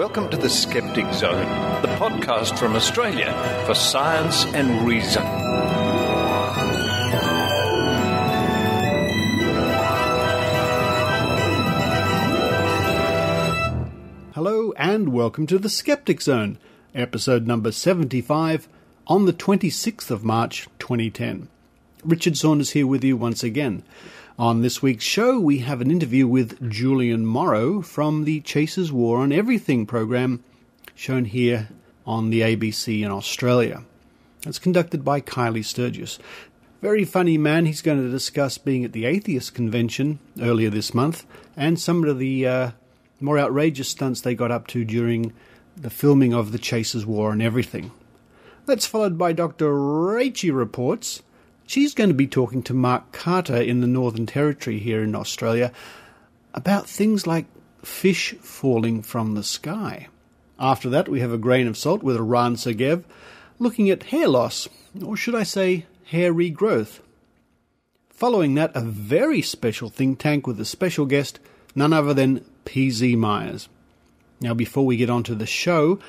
welcome to the Skeptic Zone, the podcast from Australia for science and reason. Hello and welcome to the Skeptic Zone, episode number 75 on the 26th of March 2010. Richard Saunders here with you once again. On this week's show, we have an interview with Julian Morrow from the Chasers War on Everything program, shown here on the ABC in Australia. It's conducted by Kylie Sturgis. Very funny man. He's going to discuss being at the Atheist Convention earlier this month and some of the more outrageous stunts they got up to during the filming of the Chasers War on Everything. That's followed by Dr. Rachie Reports. She's going to be talking to Mark Carter in the Northern Territory here in Australia about things like fish falling from the sky. After that, we have a grain of salt with Eran Segev looking at hair loss, or should I say hair regrowth. Following that, a very special think tank with a special guest, none other than PZ Myers. Now, before we get on to the show,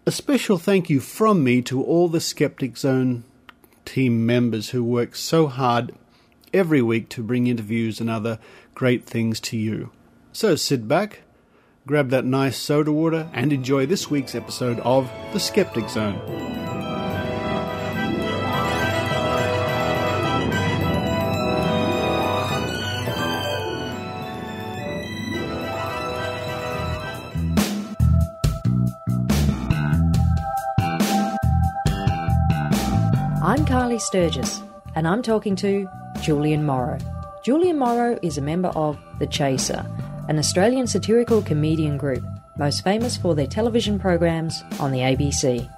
a special thank you from me to all the Skeptic Zone team members who work so hard every week to bring interviews and other great things to you. So sit back, grab that nice soda water, and enjoy this week's episode of The Skeptic Zone. I'm Kylie Sturgis, and I'm talking to Julian Morrow. Julian Morrow is a member of The Chaser, an Australian satirical comedian group, most famous for their television programs on the ABC.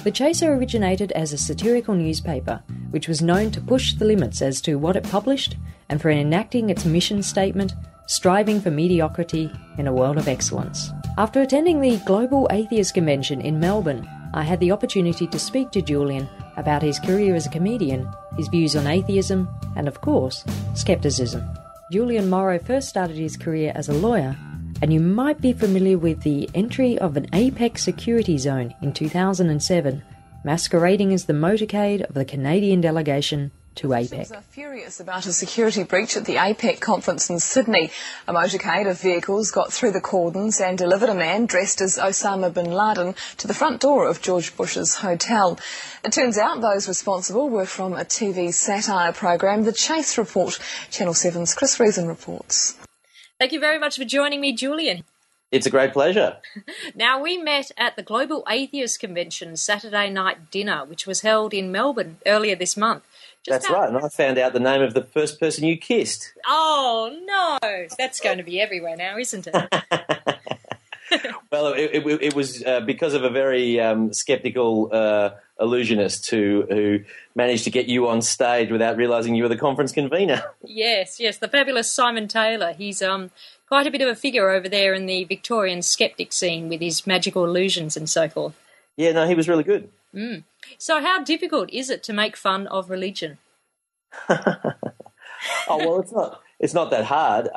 The Chaser originated as a satirical newspaper, which was known to push the limits as to what it published and for enacting its mission statement, striving for mediocrity in a world of excellence. After attending the Global Atheist Convention in Melbourne, I had the opportunity to speak to Julian about his career as a comedian, his views on atheism, and of course, skepticism. Julian Morrow first started his career as a lawyer, and you might be familiar with the entry of an APEC security zone in 2007, masquerading as the motorcade of the Canadian delegation to APEC. Officials are furious about a security breach at the APEC conference in Sydney. A motorcade of vehicles got through the cordons and delivered a man dressed as Osama bin Laden to the front door of George Bush's hotel. It turns out those responsible were from a TV satire program, The Chase Report. Channel 7's Chris Reason reports. Thank you very much for joining me, Julian. It's a great pleasure. Now, we met at the Global Atheist Convention Saturday night dinner, which was held in Melbourne earlier this month. That's right, and I found out the name of the first person you kissed. Oh, no. That's going to be everywhere now, isn't it? Well, it was because of a very sceptical illusionist who managed to get you on stage without realising you were the conference convener. Yes, the fabulous Simon Taylor. He's quite a bit of a figure over there in the Victorian skeptic scene with his magical illusions and so forth. Yeah, no, he was really good. Mm. So how difficult is it to make fun of religion? Oh, well, it's not that hard.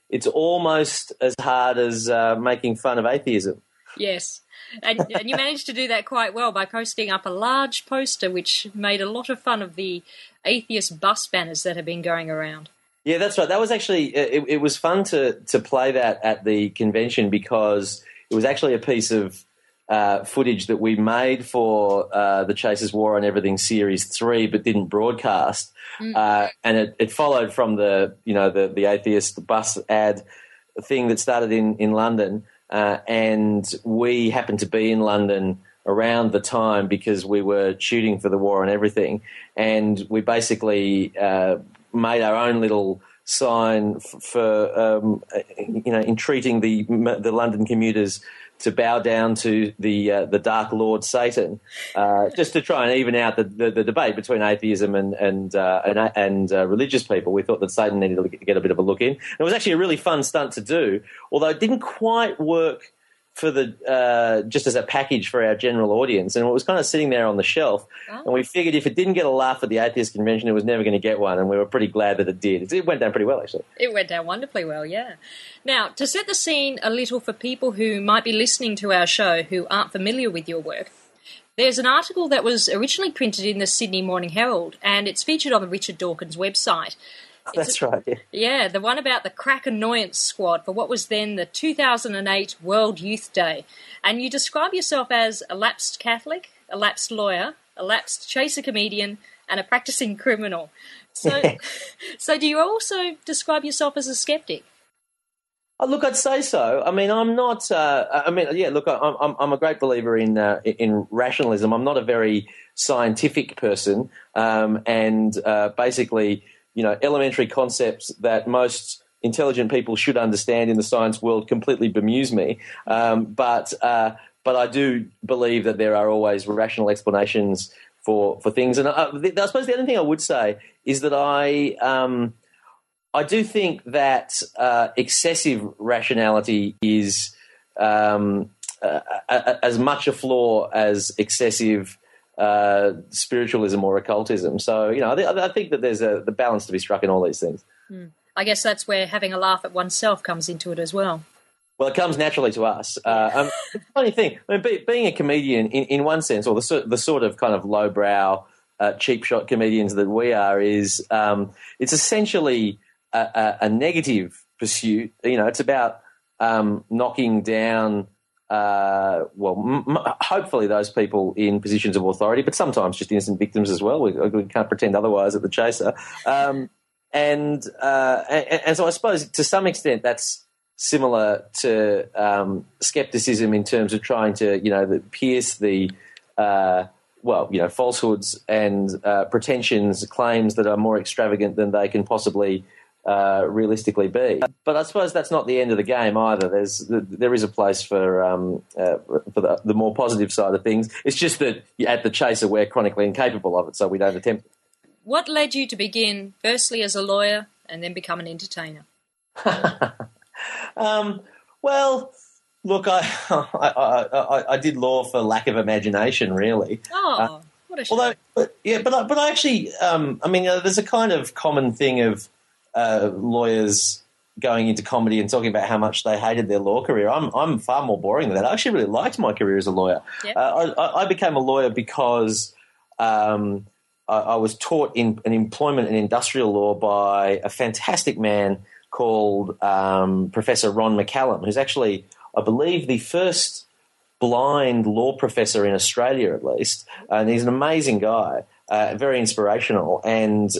It's almost as hard as making fun of atheism. Yes, and you managed to do that quite well by posting up a large poster which made a lot of fun of the atheist bus banners that have been going around. Yeah, that's right. That was actually it was fun to play that at the convention because it was actually a piece of footage that we made for the Chasers War on Everything Series 3 but didn't broadcast. And it followed from the atheist bus ad thing that started in London. And we happened to be in London around the time because we were shooting for the War on Everything. And we basically made our own little sign for entreating the London commuters to bow down to the Dark Lord Satan, just to try and even out the debate between atheism and religious people. We thought that Satan needed to get a bit of a look in. It was actually a really fun stunt to do, although it didn't quite work for the just as a package for our general audience, and it was kind of sitting there on the shelf. And we figured if it didn't get a laugh at the Atheist Convention, it was never going to get one, and we were pretty glad that it did. It went down pretty well, actually. It went down wonderfully well, yeah. Now, to set the scene a little for people who might be listening to our show who aren't familiar with your work, there's an article that was originally printed in the Sydney Morning Herald, and it's featured on the Richard Dawkins website. That's right, yeah. Yeah, the one about the crack annoyance squad for what was then the 2008 World Youth Day. And you describe yourself as a lapsed Catholic, a lapsed lawyer, a lapsed chaser comedian, and a practicing criminal. So, so do you also describe yourself as a skeptic? Oh, look, I'd say so. I mean, I'm not. I'm a great believer in rationalism. I'm not a very scientific person, and basically, elementary concepts that most intelligent people should understand in the science world completely bemuse me. But I do believe that there are always rational explanations for things. And I suppose the other thing I would say is that I do think that excessive rationality is as much a flaw as excessive spiritualism or occultism. So, I think that there's the balance to be struck in all these things. I guess that's where having a laugh at oneself comes into it as well. Well, it comes naturally to us. It's a funny thing. I mean, being a comedian, in one sense, or the sort of kind of lowbrow, cheap shot comedians that we are, is it's essentially a negative pursuit. It's about knocking down, hopefully those people in positions of authority, but sometimes just innocent victims as well. We can't pretend otherwise at the Chaser. And so I suppose to some extent that's similar to skepticism in terms of trying to, pierce the falsehoods and pretensions, claims that are more extravagant than they can possibly realistically be. But I suppose that's not the end of the game either. There is a place for the more positive side of things. It's just that at the Chaser we're chronically incapable of it, so we don't attempt it. What led you to begin firstly as a lawyer and then become an entertainer? Well, look, I did law for lack of imagination, really. Oh, what a shame. But I actually, there's a kind of common thing of lawyers going into comedy and talking about how much they hated their law career. I'm far more boring than that. I actually really liked my career as a lawyer. Yep. I became a lawyer because I was taught in employment and industrial law by a fantastic man called Professor Ron McCallum, who's actually, I believe, the first blind law professor in Australia, at least. And he's an amazing guy, very inspirational, and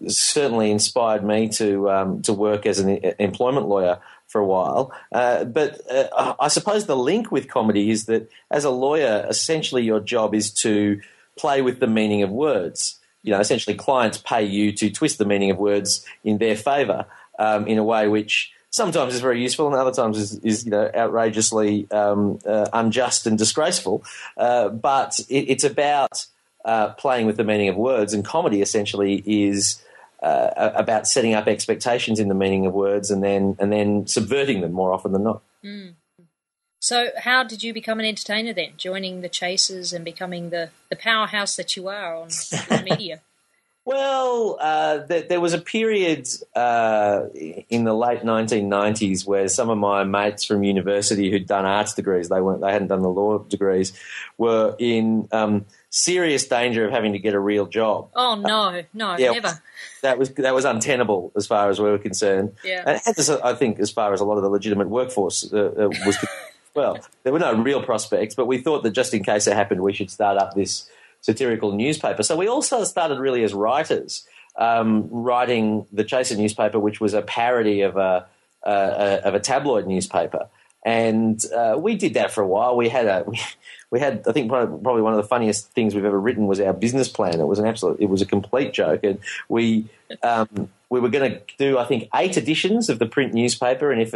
certainly inspired me to work as an employment lawyer for a while. But I suppose the link with comedy is that as a lawyer, essentially your job is to play with the meaning of words. Essentially clients pay you to twist the meaning of words in their favour in a way which sometimes is very useful and other times is outrageously unjust and disgraceful. But it's about playing with the meaning of words, and comedy essentially is about setting up expectations in the meaning of words and then subverting them more often than not. Mm. So how did you become an entertainer then, joining the Chasers and becoming the powerhouse that you are on the media? Well, there was a period in the late 1990s where some of my mates from university who'd done arts degrees, they hadn't done the law degrees, were in serious danger of having to get a real job. Oh no, never. That was untenable as far as we were concerned. Yeah. And I think as far as a lot of the legitimate workforce was. Well, there were no real prospects, but we thought that just in case it happened, we should start up this satirical newspaper. So we also started really as writers, writing the Chaser newspaper, which was a parody of a tabloid newspaper, and we did that for a while. We had I think probably one of the funniest things we've ever written was our business plan. It was a complete joke, and we were going to do I think 8 editions of the print newspaper, and if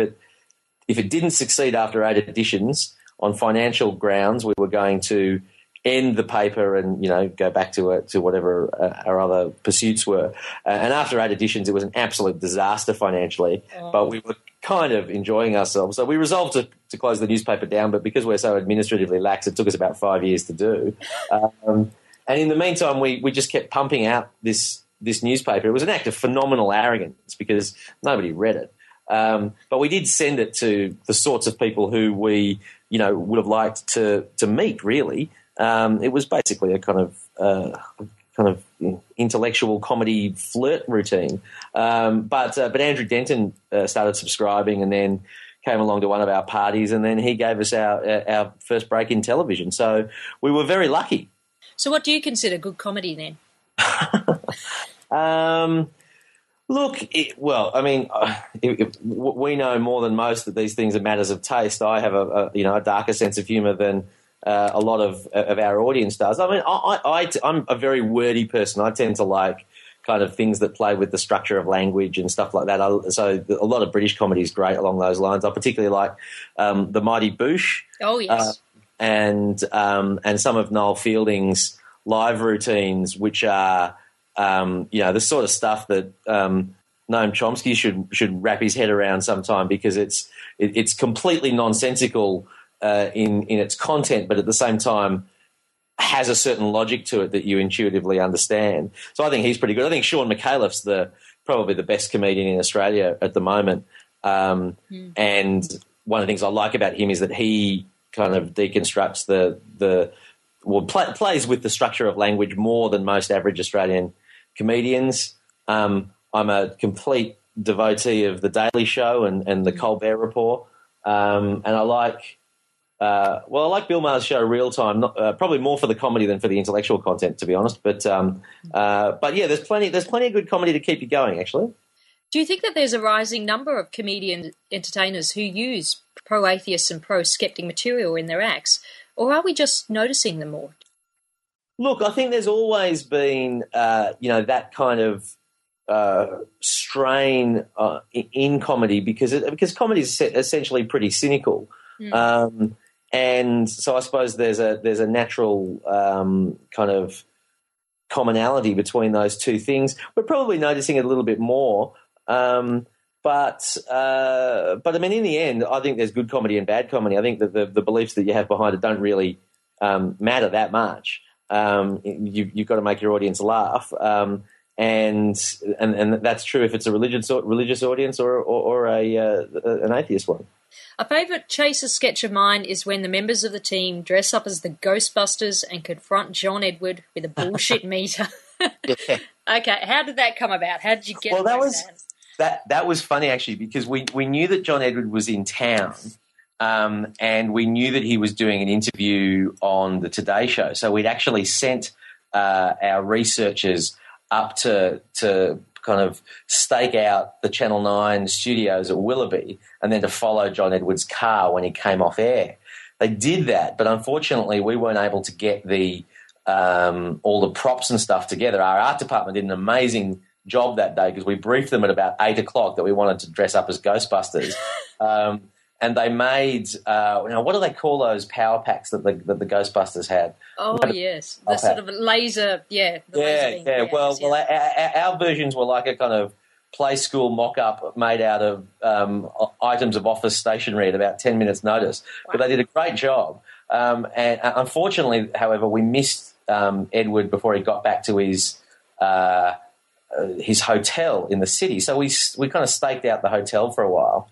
it didn't succeed after 8 editions on financial grounds, we were going to end the paper and, go back to whatever our other pursuits were. And after 8 editions, it was an absolute disaster financially, but we were kind of enjoying ourselves. So we resolved to close the newspaper down, but because we're so administratively lax, it took us about 5 years to do. And in the meantime, we just kept pumping out this newspaper. It was an act of phenomenal arrogance because nobody read it. But we did send it to the sorts of people who we, would have liked to meet, really. It was basically a kind of intellectual comedy flirt routine. But Andrew Denton started subscribing and then came along to one of our parties, and then he gave us our first break in television. So we were very lucky. So what do you consider good comedy then? Look, we know more than most that these things are matters of taste. I have a darker sense of humour than a lot of our audience does. I mean, I'm a very wordy person. I tend to like kind of things that play with the structure of language and stuff like that. So a lot of British comedy is great along those lines. I particularly like The Mighty Boosh. Oh, yes. And some of Noel Fielding's live routines, which are the sort of stuff that Noam Chomsky should wrap his head around sometime, because it's completely nonsensical in its content, but at the same time has a certain logic to it that you intuitively understand. So I think he's pretty good. I think Sean McAuliffe's probably the best comedian in Australia at the moment. And one of the things I like about him is that he kind of deconstructs plays with the structure of language more than most average Australian comedians. I'm a complete devotee of The Daily Show and the Colbert Report. And I like Bill Maher's show Real Time, probably more for the comedy than for the intellectual content, to be honest. But yeah, there's plenty of good comedy to keep you going, actually. Do you think that there's a rising number of comedian entertainers who use pro-atheist and pro-skeptic material in their acts, or are we just noticing them more? Look, I think there's always been, that kind of strain in comedy because comedy is essentially pretty cynical, and so I suppose there's a natural kind of commonality between those two things. We're probably noticing it a little bit more, but I mean, in the end, I think there's good comedy and bad comedy. I think that the beliefs that you have behind it don't really matter that much. You've got to make your audience laugh, and that's true if it's a religious audience or an atheist one. A favourite Chaser sketch of mine is when the members of the team dress up as the Ghostbusters and confront John Edward with a bullshit meter. Yeah. Okay, how did that come about? How did you get that was funny, actually, because we knew that John Edward was in town. And we knew that he was doing an interview on the Today Show. So we'd actually sent our researchers up to kind of stake out the Channel 9 studios at Willoughby and then to follow John Edward's car when he came off air. They did that, but unfortunately we weren't able to get all the props and stuff together. Our art department did an amazing job that day because we briefed them at about 8 o'clock that we wanted to dress up as Ghostbusters. And they made, what do they call those power packs that the Ghostbusters had? Oh, yes. The sort of laser, Yeah. Well, our versions were like a kind of play school mock-up made out of items of office stationery at about 10 minutes' notice. Wow. But they did a great job. And unfortunately, however, we missed Edward before he got back to his hotel in the city. So we kind of staked out the hotel for a while.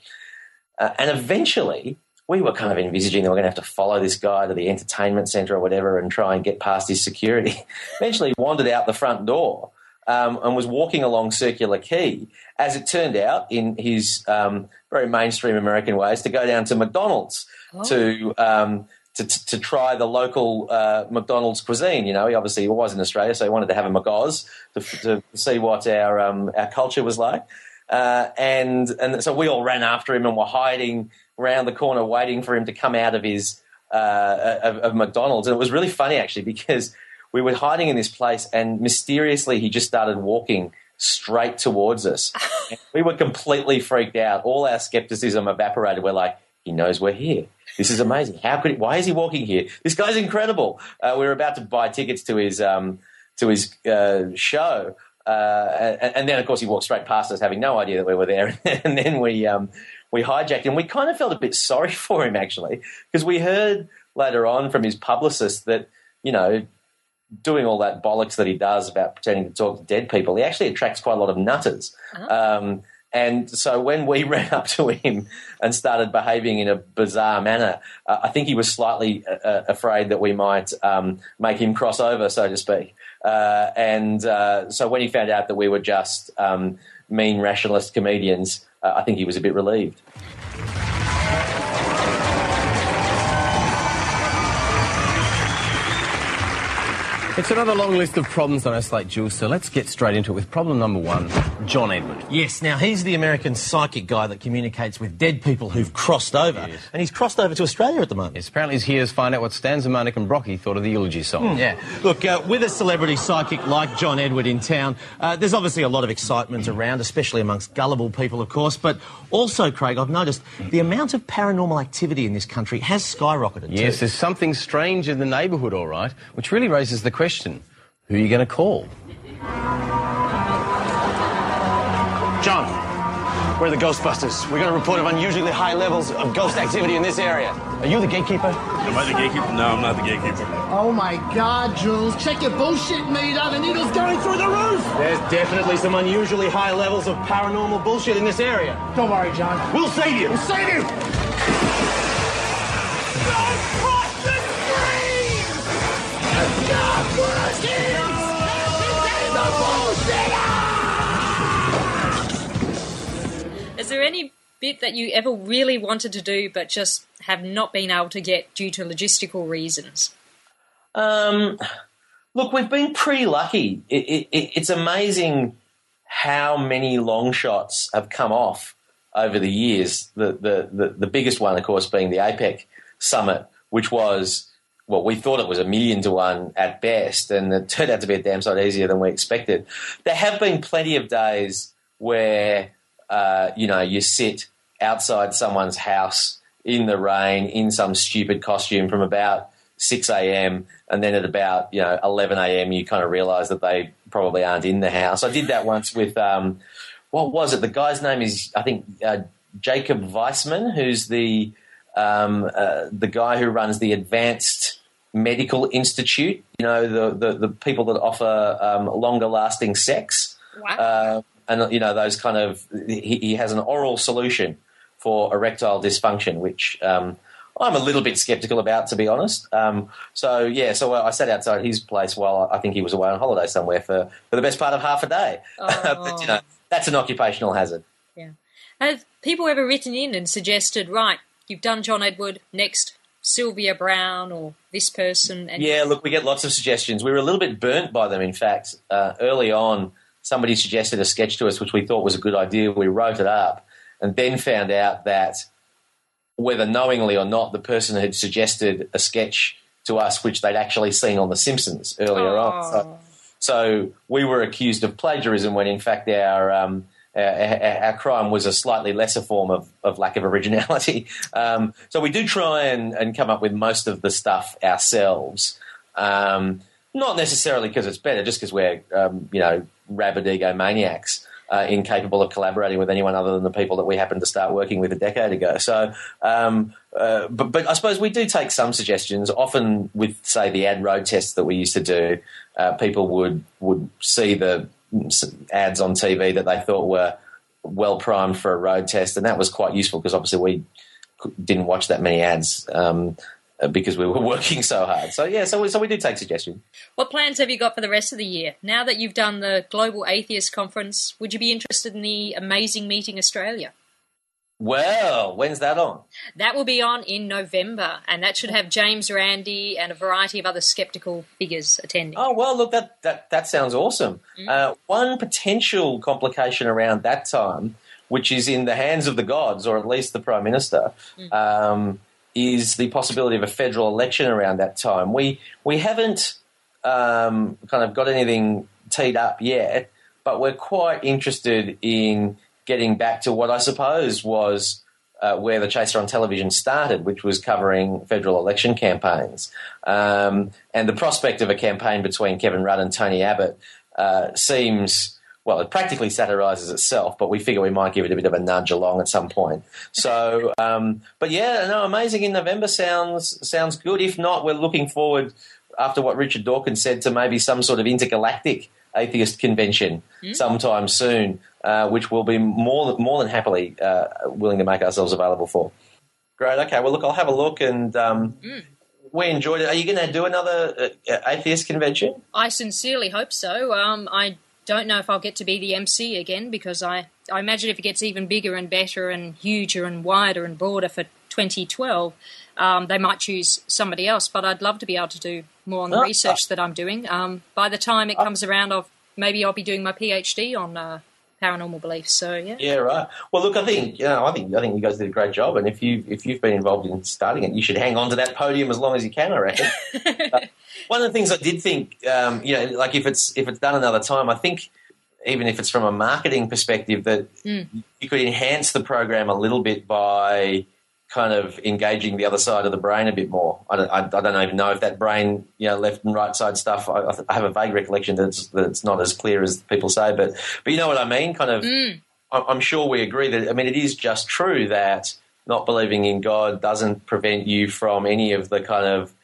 And eventually, we were kind of envisaging that we're going to have to follow this guy to the entertainment centre or whatever and try and get past his security. Eventually, wandered out the front door and was walking along Circular Quay, as it turned out, in his very mainstream American ways, to go down to McDonald's to try the local McDonald's cuisine. He obviously was in Australia, so he wanted to have a McOz to see what our culture was like. And so we all ran after him and were hiding around the corner waiting for him to come out of his of McDonald's. And it was really funny, actually, because we were hiding in this place and mysteriously he just started walking straight towards us. And we were completely freaked out. All our skepticism evaporated. We're like, he knows we're here. This is amazing. Why is he walking here? This guy's incredible. We were about to buy tickets to his show. And then, of course, he walked straight past us, having no idea that we were there. And then we hijacked him. We kind of felt a bit sorry for him, actually, because we heard later on from his publicist that, doing all that bollocks that he does about pretending to talk to dead people, he actually attracts quite a lot of nutters. Uh-huh. And so when we ran up to him and started behaving in a bizarre manner, I think he was slightly afraid that we might make him cross over, so to speak. So when he found out that we were just mean rationalist comedians, I think he was a bit relieved. It's another long list of problems on our slate, Jules, so let's get straight into it with problem number 1, John Edward. Yes, now he's the American psychic guy that communicates with dead people who've crossed over, Yes. and he's crossed over to Australia at the moment. Yes, apparently he's here to find out what Stan Zemanek and Brocky thought of the eulogy song. Yeah. Look, with a celebrity psychic like John Edward in town, there's obviously a lot of excitement around, especially amongst gullible people, of course, but also, Craig, I've noticed the amount of paranormal activity in this country has skyrocketed Yes, too. there's something strange in the neighbourhood, all right, which really raises the question, who are you going to call? John, we're the Ghostbusters. We're going to report of unusually high levels of ghost activity in this area. Are you the gatekeeper? Am I the gatekeeper? No, I'm not the gatekeeper. Oh my God, Jules. Check your bullshit meter. The needle's going through the roof. There's definitely some unusually high levels of paranormal bullshit in this area. Don't worry, John. We'll save you. We'll save you. Is there any bit that you ever really wanted to do but just have not been able to get due to logistical reasons? Look, we've been pretty lucky. It's amazing how many long shots have come off over the years. The biggest one, of course, being the APEC summit, which was, well, we thought it was 1,000,000 to 1 at best, and it turned out to be a damn sight easier than we expected. There have been plenty of days where, you sit outside someone's house in the rain in some stupid costume from about 6 a.m. and then at about 11 a.m. you kind of realise that they probably aren't in the house. I did that once with what was it? The guy's name is I think Jacob Weissman, who's the guy who runs the Advanced Medical Institute. The people that offer longer lasting sex. Wow. And those kind of he has an oral solution for erectile dysfunction, which I'm a little bit sceptical about, to be honest. So I sat outside his place while I think he was away on holiday somewhere for the best part of half a day. Oh. But, that's an occupational hazard. Yeah. Have people ever written in and suggested, right, you've done John Edward, next Sylvia Brown or this person? Yeah, look, we get lots of suggestions. We were a little bit burnt by them, in fact. Early on, somebody suggested a sketch to us, which we thought was a good idea. We wrote it up and then found out that whether knowingly or not, the person had suggested a sketch to us which they'd actually seen on The Simpsons earlier on. So we were accused of plagiarism when, in fact, our crime was a slightly lesser form of lack of originality. So we do try and come up with most of the stuff ourselves, not necessarily because it's better, just because we're, rabid egomaniacs, incapable of collaborating with anyone other than the people that we happened to start working with a decade ago. So, but I suppose we do take some suggestions. Often with, say, the ad road tests that we used to do, people would see the ads on TV that they thought were well primed for a road test, and that was quite useful because obviously we didn't watch that many ads because we were working so hard. So we do take suggestions. What plans have you got for the rest of the year? Now that you've done the Global Atheist Conference, would you be interested in the Amazing Meeting Australia? Well, when's that on? That will be on in November, and that should have James Randi and a variety of other skeptical figures attending. Oh, well, look, that sounds awesome. One potential complication around that time, which is in the hands of the gods, or at least the Prime Minister, is the possibility of a federal election around that time. We haven't kind of got anything teed up yet, but we're quite interested in getting back to what I suppose was where the Chaser on television started, which was covering federal election campaigns. And the prospect of a campaign between Kevin Rudd and Tony Abbott seems, well, it practically satirises itself, but we figure we might give it a bit of a nudge along at some point. So, but yeah, no, Amazing in November sounds good. If not, we're looking forward, after what Richard Dawkins said, to maybe some sort of intergalactic atheist convention sometime soon, which we'll be more than happily willing to make ourselves available for. Great. Okay. Well, look, I'll have a look, and we enjoyed it. Are you going to do another atheist convention? I sincerely hope so. I don't know if I'll get to be the MC again, because I imagine if it gets even bigger and better and huger and wider and broader for 2012, they might choose somebody else. But I'd love to be able to do more on the research that I'm doing. By the time it comes around, maybe I'll be doing my PhD on paranormal beliefs. So yeah. Yeah, right. Well, look, I think you guys did a great job, and if you've been involved in starting it, you should hang on to that podium as long as you can, I reckon. One of the things I did think, like if it's done another time, I think even if it's from a marketing perspective, that you could enhance the program a little bit by kind of engaging the other side of the brain a bit more. I don't even know if that brain, left and right side stuff, I have a vague recollection that it's not as clear as people say, but you know what I mean? Kind of, I'm sure we agree that, I mean, it is just true that not believing in God doesn't prevent you from any of the kind of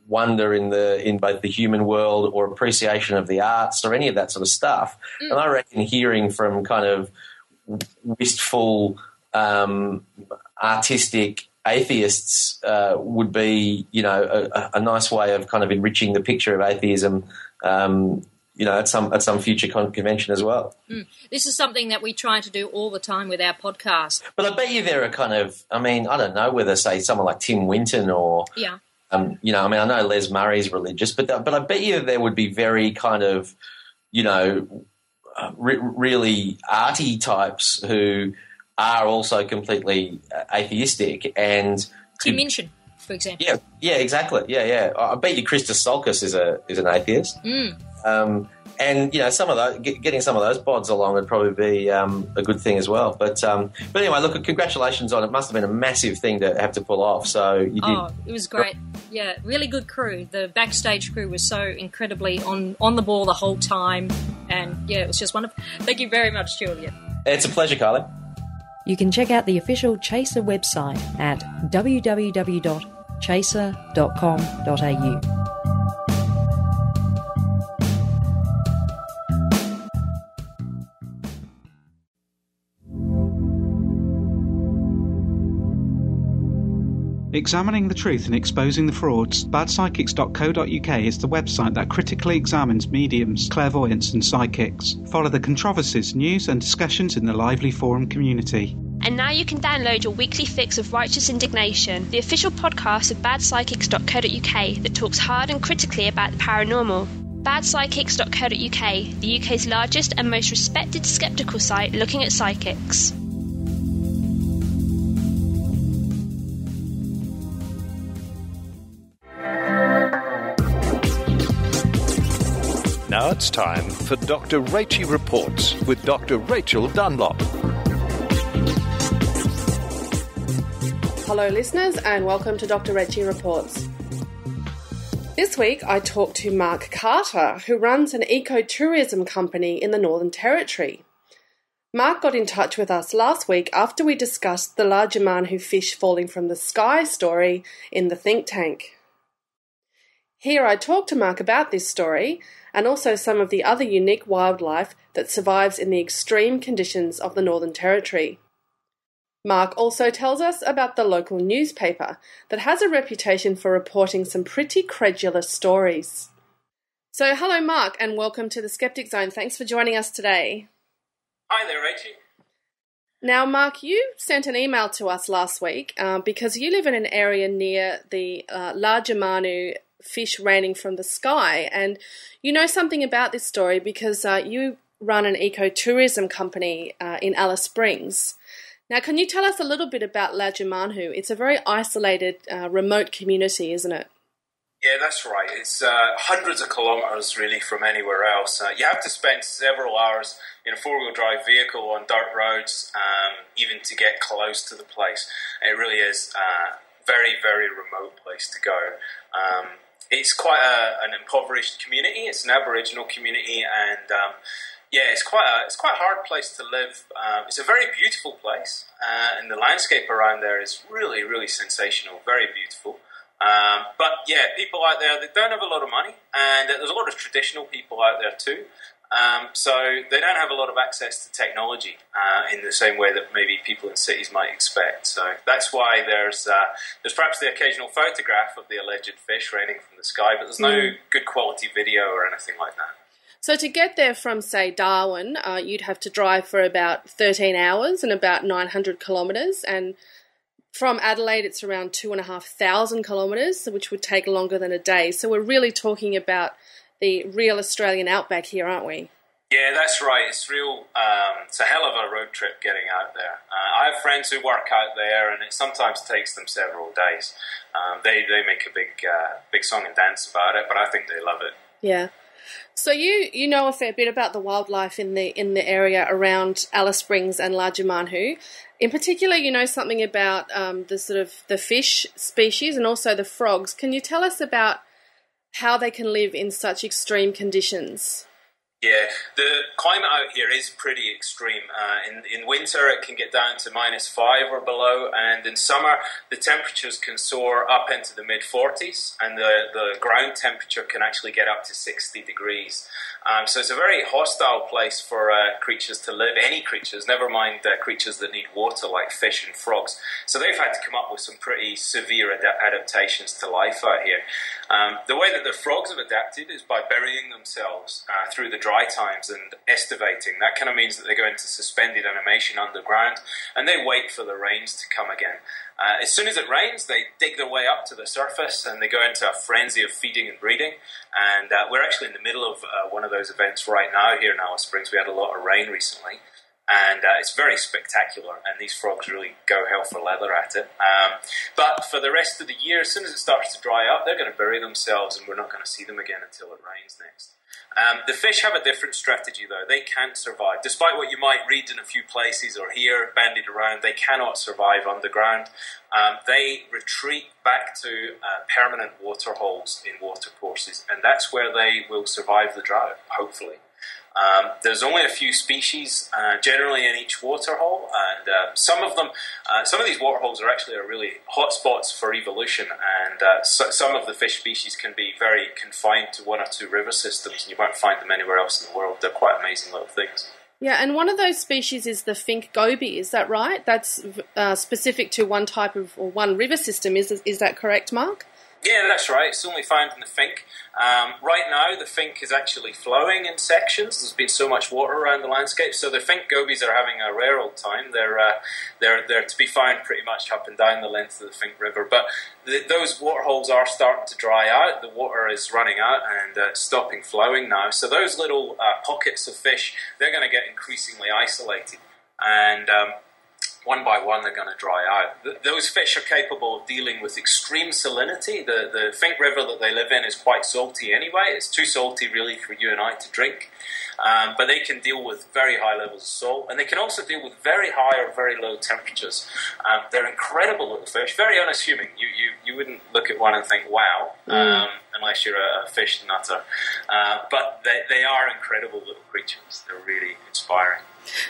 wonder in both the human world or appreciation of the arts or any of that sort of stuff. And I reckon hearing from kind of wistful, artistic atheists would be, a nice way of kind of enriching the picture of atheism, at some future convention as well. This is something that we try to do all the time with our podcast. But I bet you there are kind of, I mean, I don't know whether, say, someone like Tim Winton or, I mean, I know Les Murray's religious, but I bet you there would be very kind of, really arty types who are also completely atheistic. And Tim Minchin, for example. Yeah, exactly. Yeah. I bet you Christos Tsiolkas is an atheist. And some of those, getting some of those pods along would probably be a good thing as well. But anyway, look, congratulations on it. Must have been a massive thing to have to pull off. So you did. Oh, it was great. Yeah, really good crew. The backstage crew was so incredibly on the ball the whole time, and yeah, it was just wonderful. Thank you very much, Julian. It's a pleasure, Carly. You can check out the official Chaser website at www.chaser.com.au. Examining the truth and exposing the frauds, badpsychics.co.uk is the website that critically examines mediums, clairvoyants and psychics. Follow the controversies, news and discussions in the lively forum community. And now you can download your weekly fix of Righteous Indignation, the official podcast of badpsychics.co.uk that talks hard and critically about the paranormal. badpsychics.co.uk, the UK's largest and most respected skeptical site looking at psychics. Now it's time for Dr. Rachie Reports with Dr. Rachael Dunlop. Hello listeners and welcome to Dr. Rachie Reports. This week I talked to Mark Carter, who runs an ecotourism company in the Northern Territory. Mark got in touch with us last week after we discussed the Largemanu fish falling from the sky story in the think tank. Here I talked to Mark about this story and also some of the other unique wildlife that survives in the extreme conditions of the Northern Territory. Mark also tells us about the local newspaper that has a reputation for reporting some pretty credulous stories. So hello Mark and welcome to the Skeptic Zone. Thanks for joining us today. Hi there, Rachie. Now Mark, you sent an email to us last week because you live in an area near the Largemanu fish raining from the sky, and you know something about this story because you run an ecotourism company in Alice Springs. Now, can you tell us a little bit about Largemanu? It's a very isolated, remote community, isn't it? Yeah, that's right. It's hundreds of kilometres, really, from anywhere else. You have to spend several hours in a four-wheel drive vehicle on dirt roads, even to get close to the place. It really is a very, very remote place to go. It's quite an impoverished community. It's an Aboriginal community, and it's quite a hard place to live. It's a very beautiful place, and the landscape around there is really, really sensational, very beautiful. But people out there, they don't have a lot of money, and there's a lot of traditional people out there too. So they don't have a lot of access to technology in the same way that maybe people in cities might expect. So that's why there's perhaps the occasional photograph of the alleged fish raining from the sky, but there's no good quality video or anything like that. So to get there from, say, Darwin, you'd have to drive for about 13 hours and about 900 kilometres, and from Adelaide it's around 2,500 kilometres, which would take longer than a day. So we're really talking about the real Australian outback here, aren't we? Yeah, that's right. It's real. It's a hell of a road trip getting out there. I have friends who work out there, and it sometimes takes them several days. They make a big song and dance about it, but I think they love it. Yeah. So you know a fair bit about the wildlife in the area around Alice Springs and Lajumanhu. In particular, you know something about the fish species and also the frogs. Can you tell us about how they can live in such extreme conditions? Yeah, the climate out here is pretty extreme. In winter, it can get down to -5 or below, and in summer, the temperatures can soar up into the mid-40s, and the ground temperature can actually get up to 60 degrees. So it's a very hostile place for creatures to live, any creatures, never mind creatures that need water like fish and frogs. So they've had to come up with some pretty severe adaptations to life out here. The way that the frogs have adapted is by burying themselves through the dry times and estivating. That kind of means that they go into suspended animation underground, and they wait for the rains to come again. As soon as it rains, they dig their way up to the surface, and they go into a frenzy of feeding and breeding. And we're actually in the middle of one of those events right now here in Alice Springs. We had a lot of rain recently, and it's very spectacular, and these frogs really go hell for leather at it. But for the rest of the year, as soon as it starts to dry up, they're going to bury themselves, and we're not going to see them again until it rains next. The fish have a different strategy, though. They can't survive. Despite what you might read in a few places or hear bandied around, they cannot survive underground. They retreat back to permanent water holes in watercourses, and that's where they will survive the drought, hopefully. There's only a few species generally in each waterhole, and some of these waterholes are actually really hot spots for evolution, and some of the fish species can be very confined to one or two river systems, and you won't find them anywhere else in the world. They're quite amazing little things. Yeah, and one of those species is the fink goby, is that right? That's specific to one type of, or one river system, is that correct, Mark? Yeah, that's right. It's only found in the Fink. Right now, the Fink is actually flowing in sections. There's been so much water around the landscape, so the Fink gobies are having a rare old time. They're to be found pretty much up and down the length of the Fink River. But those waterholes are starting to dry out. The water is running out and stopping flowing now. So those little pockets of fish, they're going to get increasingly isolated. And one by one, they're going to dry out. Those fish are capable of dealing with extreme salinity. The Fink River that they live in is quite salty anyway. It's too salty, really, for you and I to drink. But they can deal with very high levels of salt, and they can also deal with very high or very low temperatures. They're incredible little fish, very unassuming. You wouldn't look at one and think, wow, unless you're a fish nutter. But they are incredible little creatures. They're really inspiring.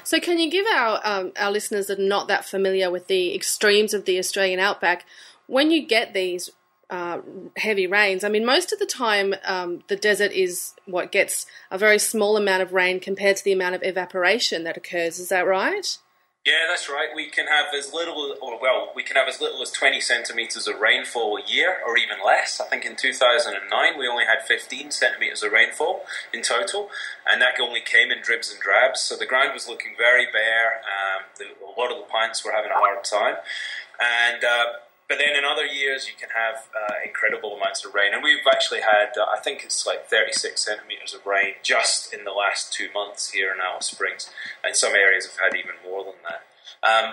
So can you give our listeners that are not that familiar with the extremes of the Australian outback, when you get these heavy rains, I mean, most of the time the desert is what gets a very small amount of rain compared to the amount of evaporation that occurs. Is that right? Yeah, that's right. We can have as little as 20 centimetres of rainfall a year, or even less. I think in 2009 we only had 15 centimetres of rainfall in total, and that only came in dribs and drabs. So the ground was looking very bare. A lot of the plants were having a hard time, and but then in other years you can have incredible amounts of rain. And we've actually had, I think it's like 36 centimetres of rain just in the last 2 months here in Alice Springs. And some areas have had even more than that.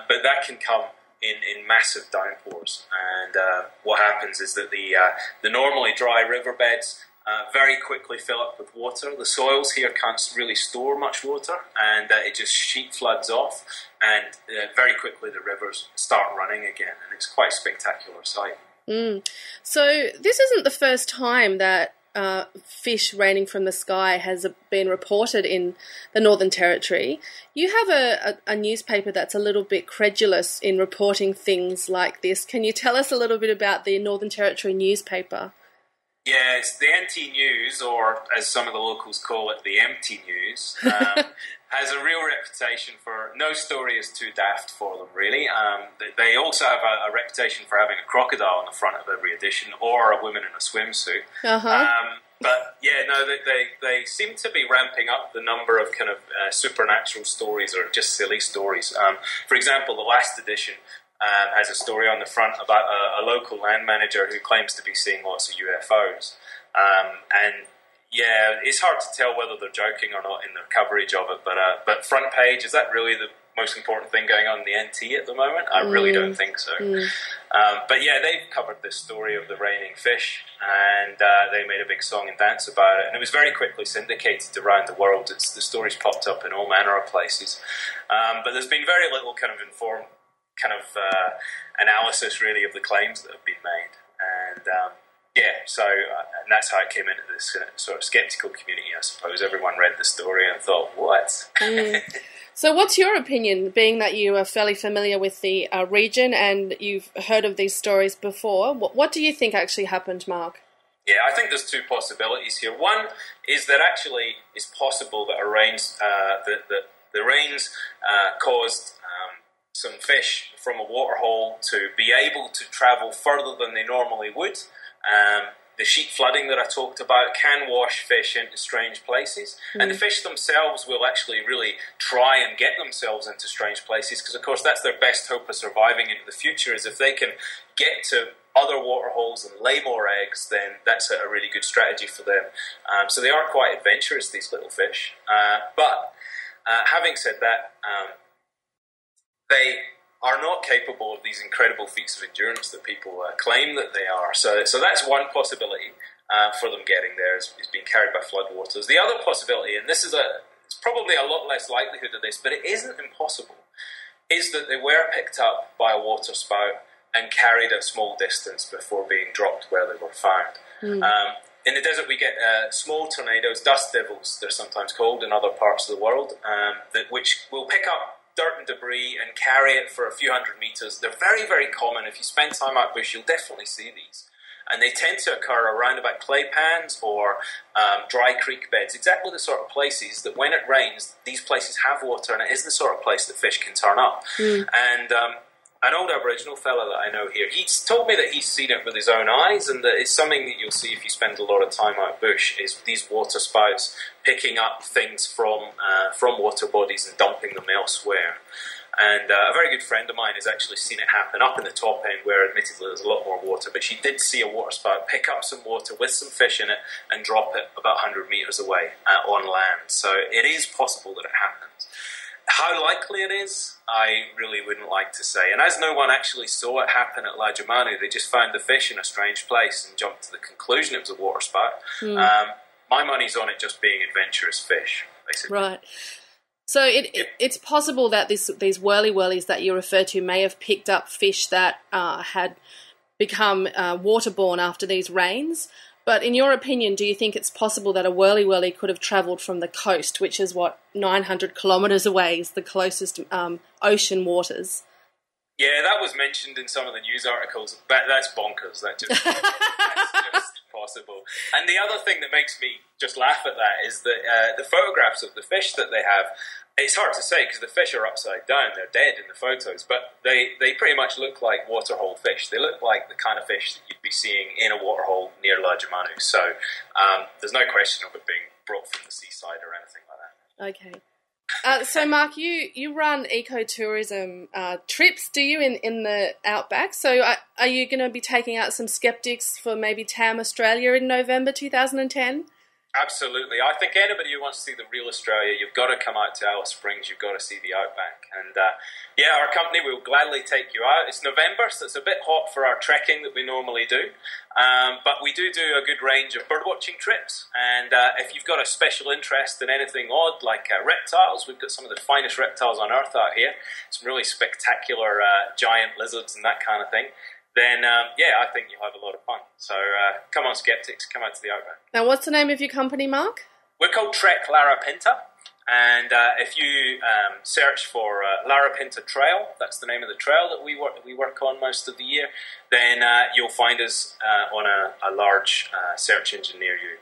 But that can come in massive downpours. And what happens is that the normally dry riverbeds, very quickly fill up with water. The soils here can't really store much water, and it just sheet floods off, and very quickly the rivers start running again, and it's quite a spectacular sight. So this isn't the first time that fish raining from the sky has been reported in the Northern Territory. You have a newspaper that's a little bit credulous in reporting things like this. Can you tell us a little bit about the Northern Territory newspaper? Yeah, it's the NT News, or as some of the locals call it, the empty news, has a real reputation for no story is too daft for them, really. They also have a reputation for having a crocodile on the front of every edition, or a woman in a swimsuit. But yeah, no, they seem to be ramping up the number of kind of supernatural stories or just silly stories. For example, the last edition has a story on the front about a local land manager who claims to be seeing lots of UFOs. And yeah, it's hard to tell whether they're joking or not in their coverage of it. But front page, is that really the most important thing going on in the NT at the moment? I really don't think so. But yeah, they've covered this story of the raining fish, and they made a big song and dance about it. And it was very quickly syndicated around the world. The stories popped up in all manner of places. But there's been very little kind of informed analysis really of the claims that have been made, and and that's how it came into this sort of skeptical community, I suppose. Everyone read the story and thought, what? So what's your opinion, being that you are fairly familiar with the region and you've heard of these stories before? What do you think actually happened, Mark? Yeah, I think there's two possibilities here. One is that actually it's possible that the rains caused some fish from a waterhole to be able to travel further than they normally would. The sheet flooding that I talked about can wash fish into strange places, and the fish themselves will actually really try and get themselves into strange places, because of course that's their best hope of surviving into the future, is if they can get to other waterholes and lay more eggs, then that's a really good strategy for them. So they are quite adventurous, these little fish. But having said that, they are not capable of these incredible feats of endurance that people claim that they are. So that's one possibility for them getting there, is being carried by floodwaters. The other possibility, and it's probably a lot less likelihood of this, but it isn't impossible, is that they were picked up by a water spout and carried a small distance before being dropped where they were found. In the desert we get small tornadoes, dust devils they're sometimes called in other parts of the world, which will pick up dirt and debris and carry it for a few hundred meters. They're very, very common. If you spend time out bush, you'll definitely see these. And they tend to occur around about clay pans or dry creek beds, exactly the sort of places that when it rains, these places have water, and it is the sort of place that fish can turn up. And an old Aboriginal fella that I know here, he's told me that he's seen it with his own eyes, and that it's something that you'll see if you spend a lot of time out bush, is these water spouts picking up things from water bodies and dumping them elsewhere. And a very good friend of mine has actually seen it happen up in the top end, where admittedly there's a lot more water, but she did see a water spout pick up some water with some fish in it and drop it about 100 metres away on land. So it is possible that it happens. How likely it is, I really wouldn't like to say. And as no one actually saw it happen at Lajamanu, they just found the fish in a strange place and jumped to the conclusion it was a water spout. My money's on it just being adventurous fish, basically. Right. So it's possible that these whirly-whirlies that you refer to may have picked up fish that had become waterborne after these rains. But in your opinion, do you think it's possible that a whirly-whirly could have travelled from the coast, which is, 900 kilometres away, is the closest ocean waters? Yeah, that was mentioned in some of the news articles. That's bonkers. That's just possible. And the other thing that makes me just laugh at that is that the photographs of the fish that they have, it's hard to say because the fish are upside down. They're dead in the photos, but they pretty much look like waterhole fish. They look like the kind of fish that you'd be seeing in a waterhole near Lajamanu. So there's no question of it being brought from the seaside or anything like that. Okay. So, Mark, you run ecotourism trips, do you, in the outback? So are you going to be taking out some skeptics for maybe TAM Australia in November 2010? Absolutely. I think anybody who wants to see the real Australia, you've got to come out to Alice Springs. You've got to see the outback. And our company will gladly take you out. It's November, so it's a bit hot for our trekking that we normally do. But we do a good range of birdwatching trips. And if you've got a special interest in anything odd, like reptiles, we've got some of the finest reptiles on Earth out here. Some really spectacular giant lizards and that kind of thing. Then, I think you'll have a lot of fun. So come on, Skeptics, come out to the outback. Now, what's the name of your company, Mark? We're called Trek Larapinta, and if you search for Larapinta Trail, that's the name of the trail that we work on most of the year, then you'll find us on a large search engine near you.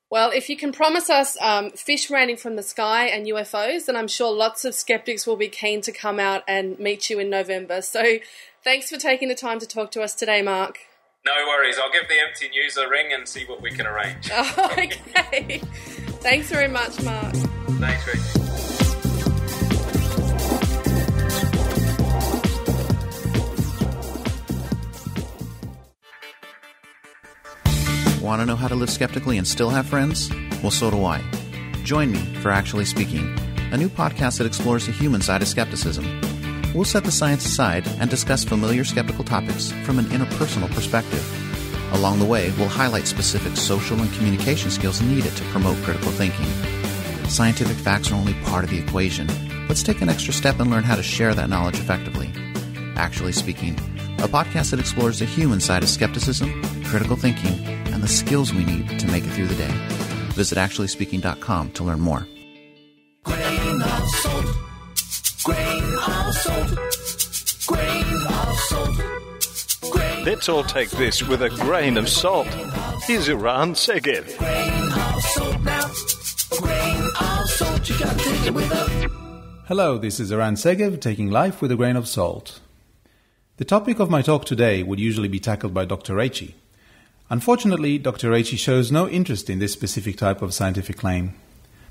Well, if you can promise us fish raining from the sky and UFOs, then I'm sure lots of skeptics will be keen to come out and meet you in November. So thanks for taking the time to talk to us today, Mark. No worries. I'll give the Empty News a ring and see what we can arrange. Oh, okay. Thanks very much, Mark. Thanks, Rachie. Want to know how to live skeptically and still have friends? Well, so do I. Join me for Actually Speaking, a new podcast that explores the human side of skepticism. We'll set the science aside and discuss familiar skeptical topics from an interpersonal perspective. Along the way, we'll highlight specific social and communication skills needed to promote critical thinking. Scientific facts are only part of the equation. Let's take an extra step and learn how to share that knowledge effectively. Actually Speaking, a podcast that explores the human side of skepticism, critical thinking, and the skills we need to make it through the day. Visit actuallyspeaking.com to learn more. Grain of salt. Grain of salt. Grain of salt. Let's all take this with a grain of salt. Here's Eran Segev. Grain of salt now. Grain of salt. You gotta take it with a... Hello, this is Eran Segev taking life with a grain of salt. The topic of my talk today would usually be tackled by Dr. Rachie. Unfortunately, Dr. Rachie shows no interest in this specific type of scientific claim.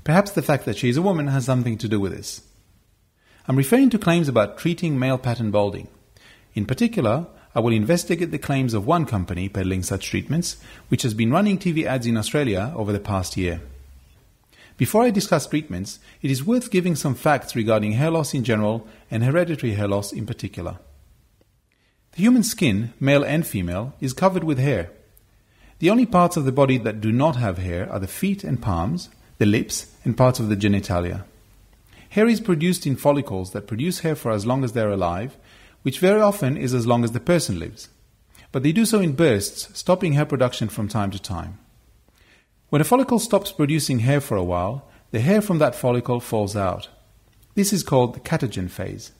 Perhaps the fact that she is a woman has something to do with this. I'm referring to claims about treating male pattern balding. In particular, I will investigate the claims of one company peddling such treatments, which has been running TV ads in Australia over the past year. Before I discuss treatments, it is worth giving some facts regarding hair loss in general and hereditary hair loss in particular. The human skin, male and female, is covered with hair. The only parts of the body that do not have hair are the feet and palms, the lips, and parts of the genitalia. Hair is produced in follicles that produce hair for as long as they are alive, which very often is as long as the person lives. But they do so in bursts, stopping hair production from time to time. When a follicle stops producing hair for a while, the hair from that follicle falls out. This is called the catagen phase.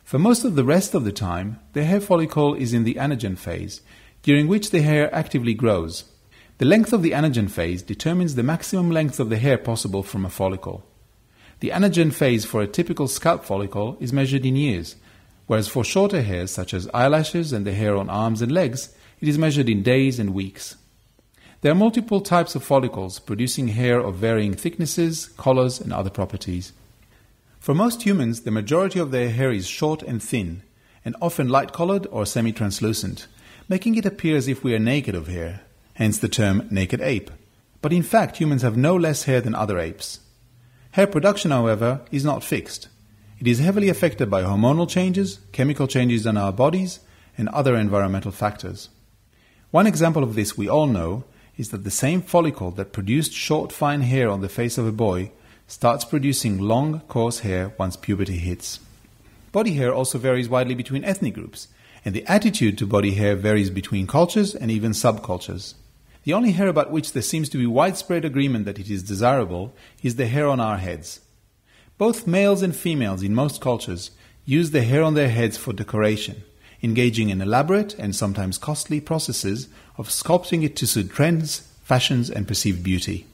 For most of the rest of the time, the hair follicle is in the anagen phase, during which the hair actively grows. The length of the anagen phase determines the maximum length of the hair possible from a follicle. The anagen phase for a typical scalp follicle is measured in years, whereas for shorter hairs such as eyelashes and the hair on arms and legs, it is measured in days and weeks. There are multiple types of follicles producing hair of varying thicknesses, colors, and other properties. For most humans, the majority of their hair is short and thin, and often light-colored or semi-translucent, making it appear as if we are naked of hair, hence the term naked ape. But in fact, humans have no less hair than other apes. Hair production, however, is not fixed. It is heavily affected by hormonal changes, chemical changes in our bodies, and other environmental factors. One example of this we all know is that the same follicle that produced short, fine hair on the face of a boy starts producing long, coarse hair once puberty hits. Body hair also varies widely between ethnic groups, and the attitude to body hair varies between cultures and even subcultures. The only hair about which there seems to be widespread agreement that it is desirable is the hair on our heads. Both males and females in most cultures use the hair on their heads for decoration, engaging in elaborate and sometimes costly processes of sculpting it to suit trends, fashions, and perceived beauty.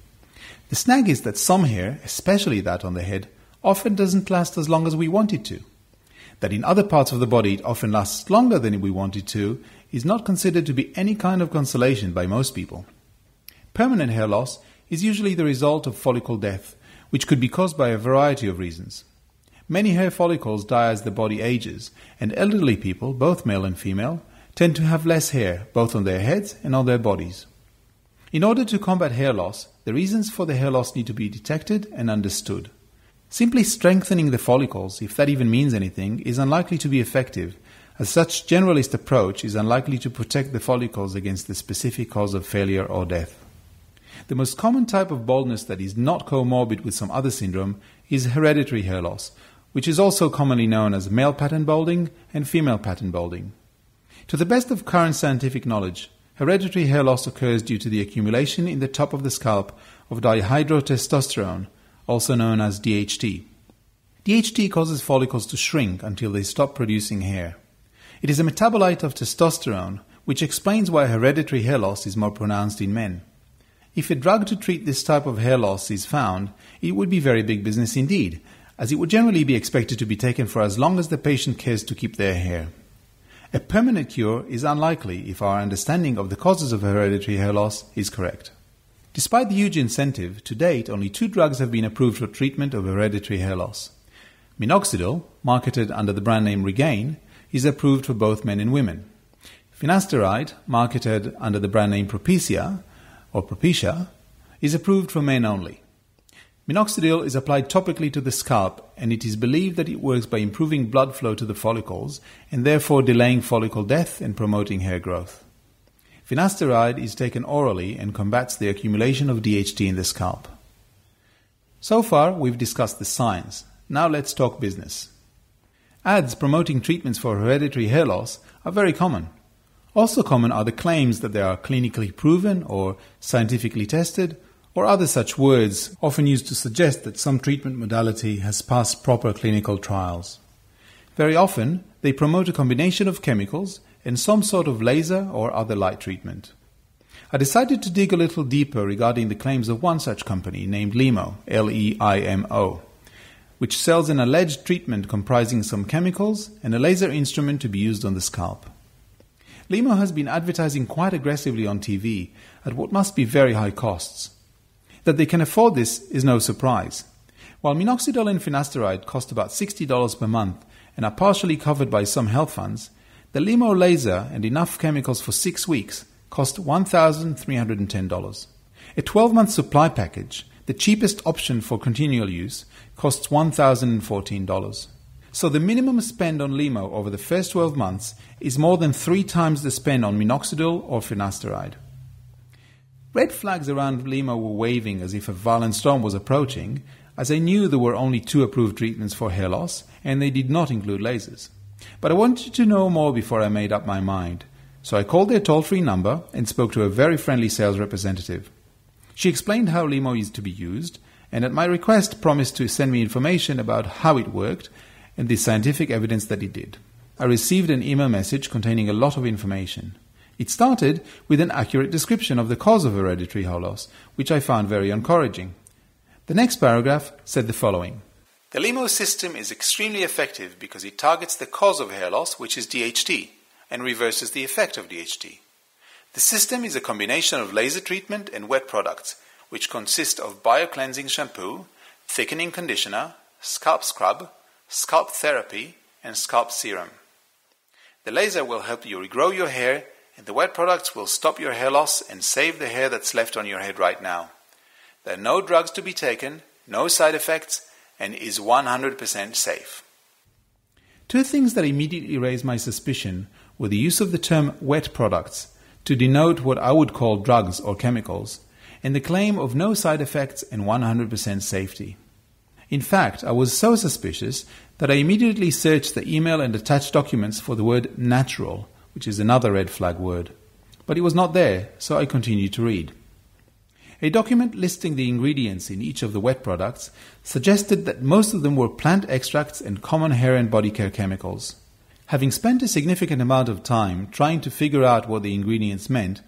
The snag is that some hair, especially that on the head, often doesn't last as long as we want it to. That in other parts of the body it often lasts longer than we want it to is not considered to be any kind of consolation by most people. Permanent hair loss is usually the result of follicle death, which could be caused by a variety of reasons. Many hair follicles die as the body ages, and elderly people, both male and female, tend to have less hair, both on their heads and on their bodies. In order to combat hair loss, the reasons for the hair loss need to be detected and understood. Simply strengthening the follicles, if that even means anything, is unlikely to be effective, as such generalist approach is unlikely to protect the follicles against the specific cause of failure or death. The most common type of baldness that is not comorbid with some other syndrome is hereditary hair loss, which is also commonly known as male pattern balding and female pattern balding. To the best of current scientific knowledge, hereditary hair loss occurs due to the accumulation in the top of the scalp of dihydrotestosterone, also known as DHT. DHT causes follicles to shrink until they stop producing hair. It is a metabolite of testosterone, which explains why hereditary hair loss is more pronounced in men. If a drug to treat this type of hair loss is found, it would be very big business indeed, as it would generally be expected to be taken for as long as the patient cares to keep their hair. A permanent cure is unlikely if our understanding of the causes of hereditary hair loss is correct. Despite the huge incentive, to date only 2 drugs have been approved for treatment of hereditary hair loss. Minoxidil, marketed under the brand name Regain, is approved for both men and women. Finasteride, marketed under the brand name Propecia, is approved for men only. Minoxidil is applied topically to the scalp, and it is believed that it works by improving blood flow to the follicles and therefore delaying follicle death and promoting hair growth. Finasteride is taken orally and combats the accumulation of DHT in the scalp. So far, we've discussed the science. Now let's talk business. Ads promoting treatments for hereditary hair loss are very common. Also common are the claims that they are clinically proven or scientifically tested, or other such words often used to suggest that some treatment modality has passed proper clinical trials. Very often, they promote a combination of chemicals and some sort of laser or other light treatment. I decided to dig a little deeper regarding the claims of one such company named Leimo, L-E-I-M-O, which sells an alleged treatment comprising some chemicals and a laser instrument to be used on the scalp. Leimo has been advertising quite aggressively on TV at what must be very high costs. That they can afford this is no surprise. While minoxidil and finasteride cost about $60 per month and are partially covered by some health funds, the Leimo laser and enough chemicals for 6 weeks cost $1,310. A 12-month supply package, the cheapest option for continual use, costs $1,014. So the minimum spend on Leimo over the first 12 months is more than 3 times the spend on minoxidil or finasteride. Red flags around Leimo were waving as if a violent storm was approaching, as I knew there were only 2 approved treatments for hair loss, and they did not include lasers. But I wanted to know more before I made up my mind, so I called their toll-free number and spoke to a very friendly sales representative. She explained how Leimo is to be used, and at my request promised to send me information about how it worked and the scientific evidence that it did. I received an email message containing a lot of information. It started with an accurate description of the cause of hereditary hair loss, which I found very encouraging. The next paragraph said the following. The Leimo system is extremely effective because it targets the cause of hair loss, which is DHT, and reverses the effect of DHT. The system is a combination of laser treatment and wet products, which consist of bio-cleansing shampoo, thickening conditioner, scalp scrub, scalp therapy, and scalp serum. The laser will help you regrow your hair, and the wet products will stop your hair loss and save the hair that's left on your head right now. There are no drugs to be taken, no side effects, and is 100% safe. 2 things that immediately raised my suspicion were the use of the term wet products to denote what I would call drugs or chemicals, and the claim of no side effects and 100% safety. In fact, I was so suspicious that I immediately searched the email and attached documents for the word natural, which is another red flag word. But it was not there, so I continued to read. A document listing the ingredients in each of the wet products suggested that most of them were plant extracts and common hair and body care chemicals. Having spent a significant amount of time trying to figure out what the ingredients meant,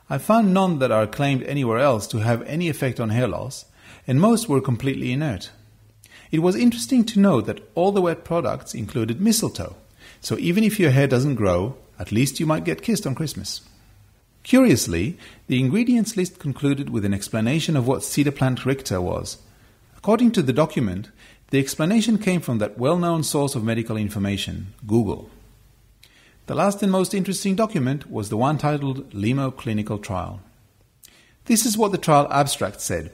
I found none that are claimed anywhere else to have any effect on hair loss, and most were completely inert. It was interesting to note that all the wet products included mistletoe, so even if your hair doesn't grow, at least you might get kissed on Christmas. Curiously, the ingredients list concluded with an explanation of what cedar plant ricta was. According to the document, the explanation came from that well-known source of medical information, Google. The last and most interesting document was the one titled Leimo Clinical Trial. This is what the trial abstract said.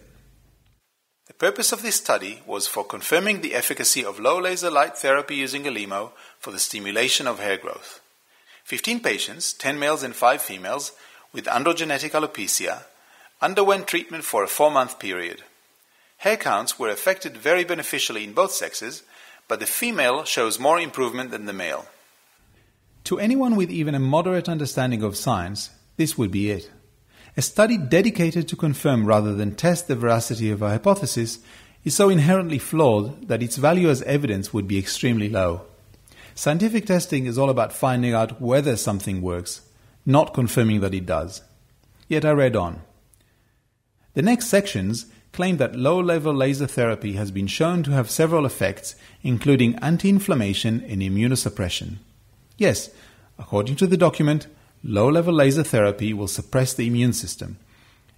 The purpose of this study was for confirming the efficacy of low laser light therapy using a LEMO for the stimulation of hair growth. 15 patients, 10 males and 5 females, with androgenetic alopecia, underwent treatment for a 4-month period. Hair counts were affected very beneficially in both sexes, but the female shows more improvement than the male. To anyone with even a moderate understanding of science, this would be it. A study dedicated to confirm rather than test the veracity of a hypothesis is so inherently flawed that its value as evidence would be extremely low. Scientific testing is all about finding out whether something works, not confirming that it does. Yet I read on. The next sections claim that low-level laser therapy has been shown to have several effects, including anti-inflammation and immunosuppression. Yes, according to the document, low-level laser therapy will suppress the immune system.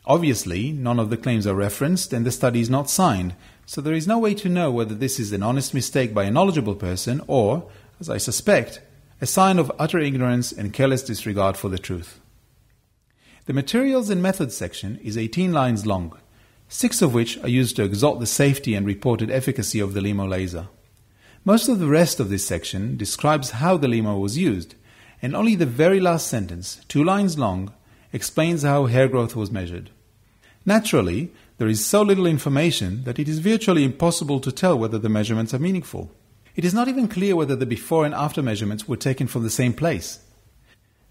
Obviously, none of the claims are referenced and the study is not signed, so there is no way to know whether this is an honest mistake by a knowledgeable person or, as I suspect, a sign of utter ignorance and careless disregard for the truth. The materials and methods section is 18 lines long, 6 of which are used to exalt the safety and reported efficacy of the LEMO laser. Most of the rest of this section describes how the LEMO was used, and only the very last sentence, 2 lines long, explains how hair growth was measured. Naturally, there is so little information that it is virtually impossible to tell whether the measurements are meaningful. It is not even clear whether the before and after measurements were taken from the same place.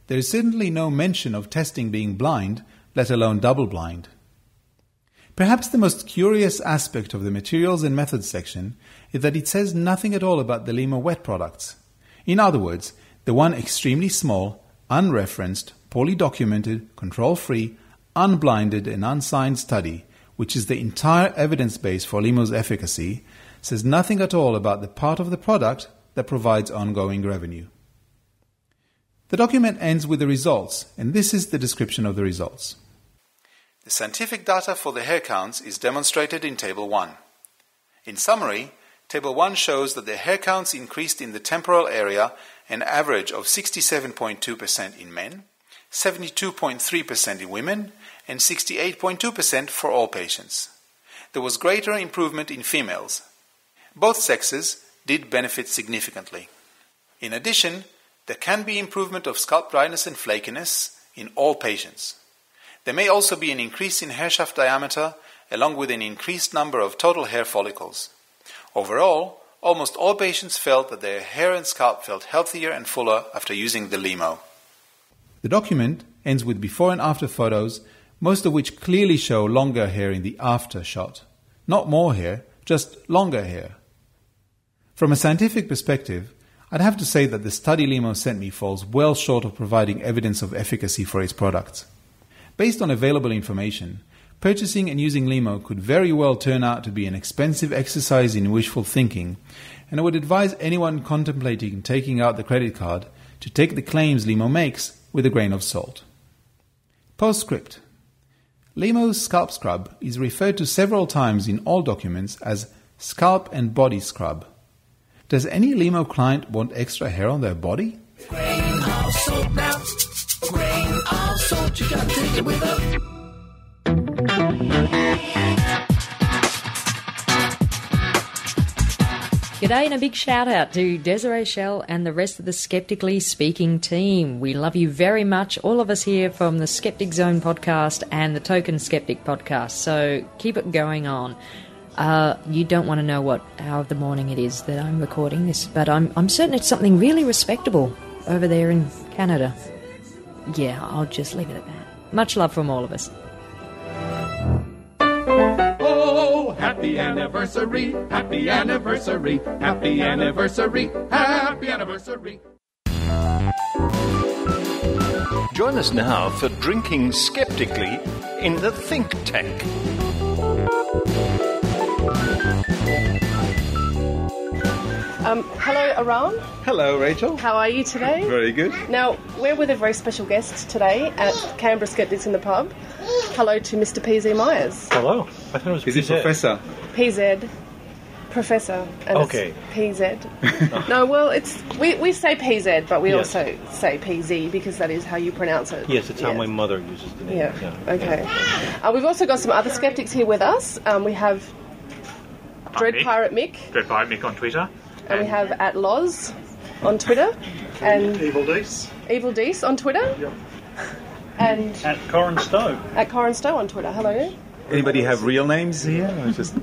There is certainly no mention of testing being blind, let alone double-blind. Perhaps the most curious aspect of the materials and methods section is that it says nothing at all about the LEMO wet products. In other words, the one extremely small, unreferenced, poorly documented, control-free, unblinded and unsigned study, which is the entire evidence base for LEMO's efficacy, says nothing at all about the part of the product that provides ongoing revenue. The document ends with the results, and this is the description of the results. The scientific data for the hair counts is demonstrated in Table 1. In summary, Table 1 shows that the hair counts increased in the temporal area an average of 67.2% in men, 72.3% in women, and 68.2% for all patients. There was greater improvement in females. Both sexes did benefit significantly. In addition, there can be improvement of scalp dryness and flakiness in all patients. There may also be an increase in hair shaft diameter, along with an increased number of total hair follicles. Overall, almost all patients felt that their hair and scalp felt healthier and fuller after using the LEMO. The document ends with before and after photos, most of which clearly show longer hair in the after shot. Not more hair, just longer hair. From a scientific perspective, I'd have to say that the study LEMO sent me falls well short of providing evidence of efficacy for its products. Based on available information, purchasing and using LEMO could very well turn out to be an expensive exercise in wishful thinking, and I would advise anyone contemplating taking out the credit card to take the claims LEMO makes with a grain of salt. Postscript. LEMO's scalp scrub is referred to several times in all documents as scalp and body scrub. Does any LEMO client want extra hair on their body? Grain of salt now. Grain of salt, you gotta take it with a... G'day and a big shout out to Desiree Schell and the rest of the Skeptically Speaking team. We love you very much, all of us here from the Skeptic Zone podcast and the Token Skeptic podcast, so keep it going on. You don't want to know what hour of the morning it is that I'm recording this, but I'm certain it's something really respectable over there in Canada. Yeah, I'll just leave it at that. Much love from all of us. Oh, happy anniversary, happy anniversary, happy anniversary, happy anniversary. Join us now for Drinking Skeptically in the Think Tank. Hello, Eran. Hello, Rachel. How are you today? Very good. Now, we're with a very special guest today at Canberra Skeptics in the Pub. Hello to Mr. PZ Myers. Hello. I thought it was Is it Professor? PZ. Professor, and okay. It's PZ. No, well, we say PZ, but we Yes. also say PZ because that is how you pronounce it. Yes, it's how my mother uses the name. Yeah. Okay. We've also got some other skeptics here with us. We have Dread Pirate Mick. Dread Pirate Mick on Twitter. And we have @Loz on Twitter. And Evil Deece. Evil Deece on Twitter. Yep. And @Corin Stowe. @Corin Stowe on Twitter. Hello. Anybody have real names here? Or just...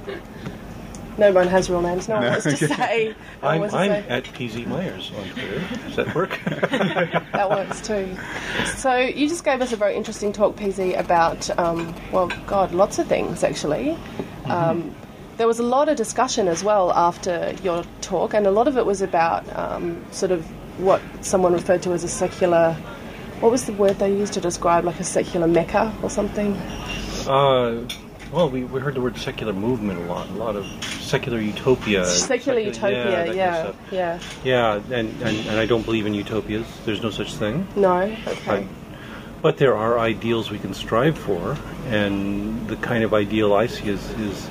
No one has real names. No one wants to okay. say. I'm @PZ Myers on Twitter. Does that work? That works too. So you just gave us a very interesting talk, PZ, about, lots of things actually. There was a lot of discussion as well after your talk, and a lot of it was about sort of what someone referred to as a secular... What was the word they used to describe, like a secular mecca or something? Well, we heard the word secular movement a lot of secular utopia. Secular utopia, yeah. Yeah, and I don't believe in utopias. There's no such thing. No, okay. But there are ideals we can strive for, and the kind of ideal I see is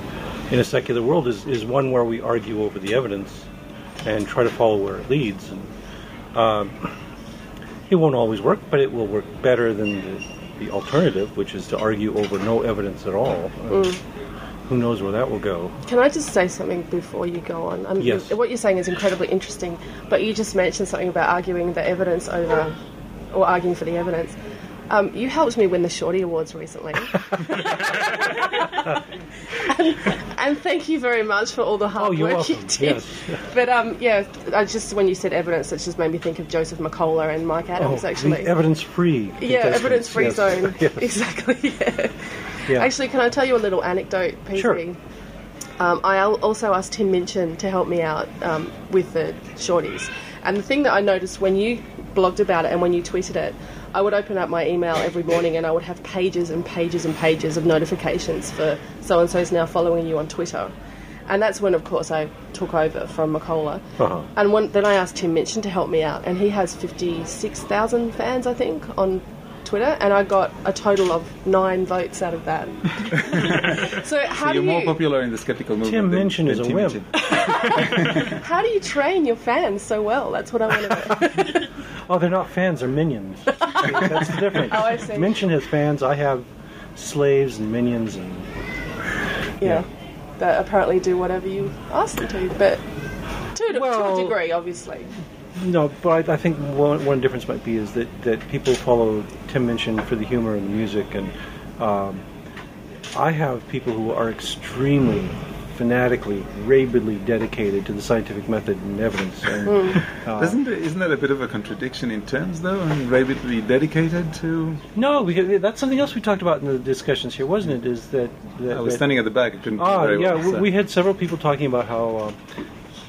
in a secular world is one where we argue over the evidence and try to follow where it leads. And, it won't always work, but it will work better than the alternative, which is to argue over no evidence at all. Who knows where that will go? Can I just say something before you go on? Yes. What you're saying is incredibly interesting, but you just mentioned something about arguing the evidence over, or arguing for the evidence. You helped me win the Shorty Awards recently. and thank you very much for all the hard you're work welcome. you did. Yes. But I just, when you said evidence, it just made me think of Joseph McCullough and Mike Adams, actually. The evidence-free. Yeah, evidence-free zone. Yes. Exactly, Yeah. Actually, can I tell you a little anecdote, PC? Sure. I also asked Tim Minchin to help me out with the shorties. And the thing that I noticed when you blogged about it and when you tweeted it, I would open up my email every morning and I would have pages and pages and pages of notifications for so-and-so's now following you on Twitter. And that's when, of course, I took over from McCullough. Uh-huh. And then I asked Tim Minchin to help me out, and he has 56,000 fans, I think, on Twitter, and I got a total of 9 votes out of that. So you're more popular in the skeptical movement. Tim Minchin is a wimp. How do you train your fans so well? That's what I want to know. Oh, they're not fans, they're minions. That's the difference. Oh, I see. Minchin has fans, I have slaves and minions. And yeah. That apparently do whatever you ask them to, but to a degree, obviously. No, but I think one difference might be is that people follow Tim Minchin for the humor and the music, and I have people who are extremely fanatically, rabidly dedicated to the scientific method and evidence. And, isn't that a bit of a contradiction in terms, though, and rabidly dedicated to... No, because that's something else we talked about in the discussions here, wasn't it? Is that I was standing at the back. I couldn't very well, so. We had several people talking about how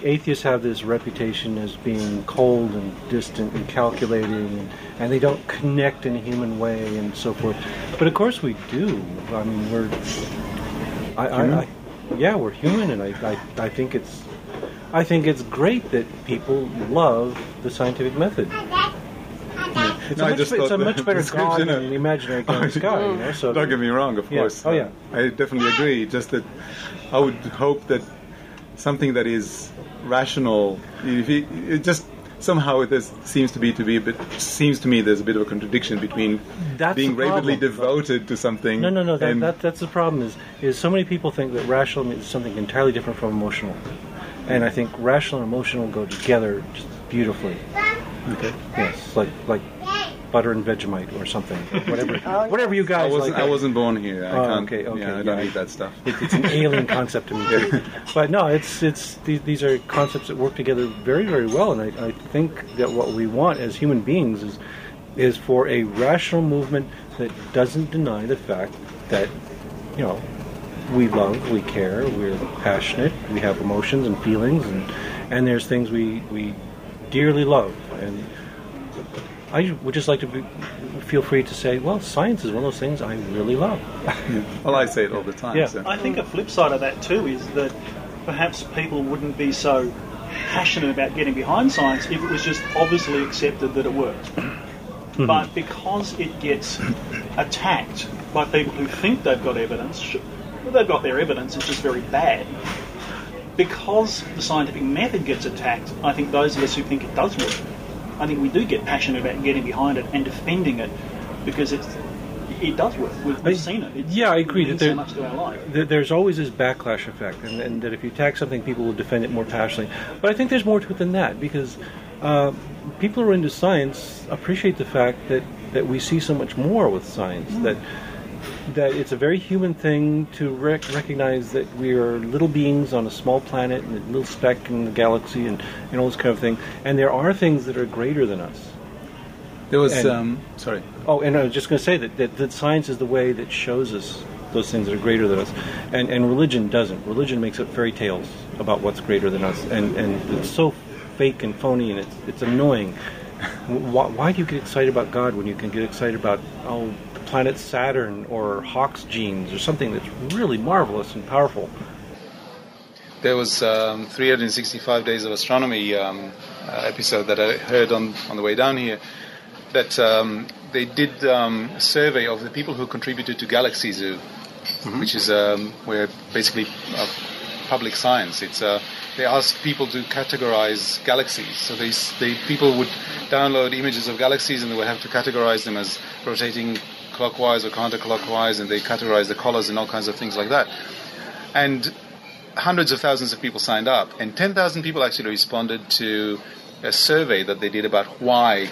atheists have this reputation as being cold and distant and calculating, and they don't connect in a human way and so forth. But of course we do. I mean, we're human, and I think it's great that people love the scientific method. It's a much better God than an imaginary guy in the sky. You know, so don't get me wrong, of course. Oh, yeah. I definitely agree. Just that I would hope that something that is rational, it just somehow seems to me there's a bit of a contradiction between being rabidly devoted to something. No. That's the problem. Is so many people think that rational is something entirely different from emotional, and I think rational and emotional go together just beautifully. Okay. Yes, like butter and Vegemite or something, whatever you guys like. I wasn't born here. I can't. Okay. Yeah, I don't eat that stuff. It's an alien concept to me. Too. But no, these are concepts that work together very, very well, and I think that what we want as human beings is for a rational movement that doesn't deny the fact that, you know, we love, we care, we're passionate, we have emotions and feelings, and there's things we dearly love, and I would just like to feel free to say, well, science is one of those things I really love. Well, I say it all the time. Yeah. So. I think a flip side of that too is that perhaps people wouldn't be so passionate about getting behind science if it was just obviously accepted that it works. Mm-hmm. But because it gets attacked by people who think they've got evidence, they've got their evidence, it's just very bad. because the scientific method gets attacked, I think those of us who think it does work, I think we do get passionate about getting behind it and defending it because it does work. We've seen it. I agree. It means so much to our life. There's always this backlash effect, and that if you attack something, people will defend it more passionately. But I think there's more to it than that, because people who are into science appreciate the fact that we see so much more with science, that it's a very human thing to recognize that we are little beings on a small planet and a little speck in the galaxy and all this kind of thing, and there are things that are greater than us. There was, sorry. Oh, and I was just going to say that science is the way that shows us those things that are greater than us. And religion doesn't. Religion makes up fairy tales about what's greater than us. And it's so fake and phony, and it's annoying. Why do you get excited about God when you can get excited about, the planet Saturn or Hawk's genes or something that's really marvelous and powerful? There was 365 Days of Astronomy episode that I heard on the way down here, that they did a survey of the people who contributed to Galaxy Zoo, which is where basically public science. It's they asked people to categorize galaxies. So people would download images of galaxies and they would have to categorize them as rotating clockwise or counterclockwise, and they categorize the colors and all kinds of things like that. And hundreds of thousands of people signed up, and 10,000 people actually responded to a survey that they did about why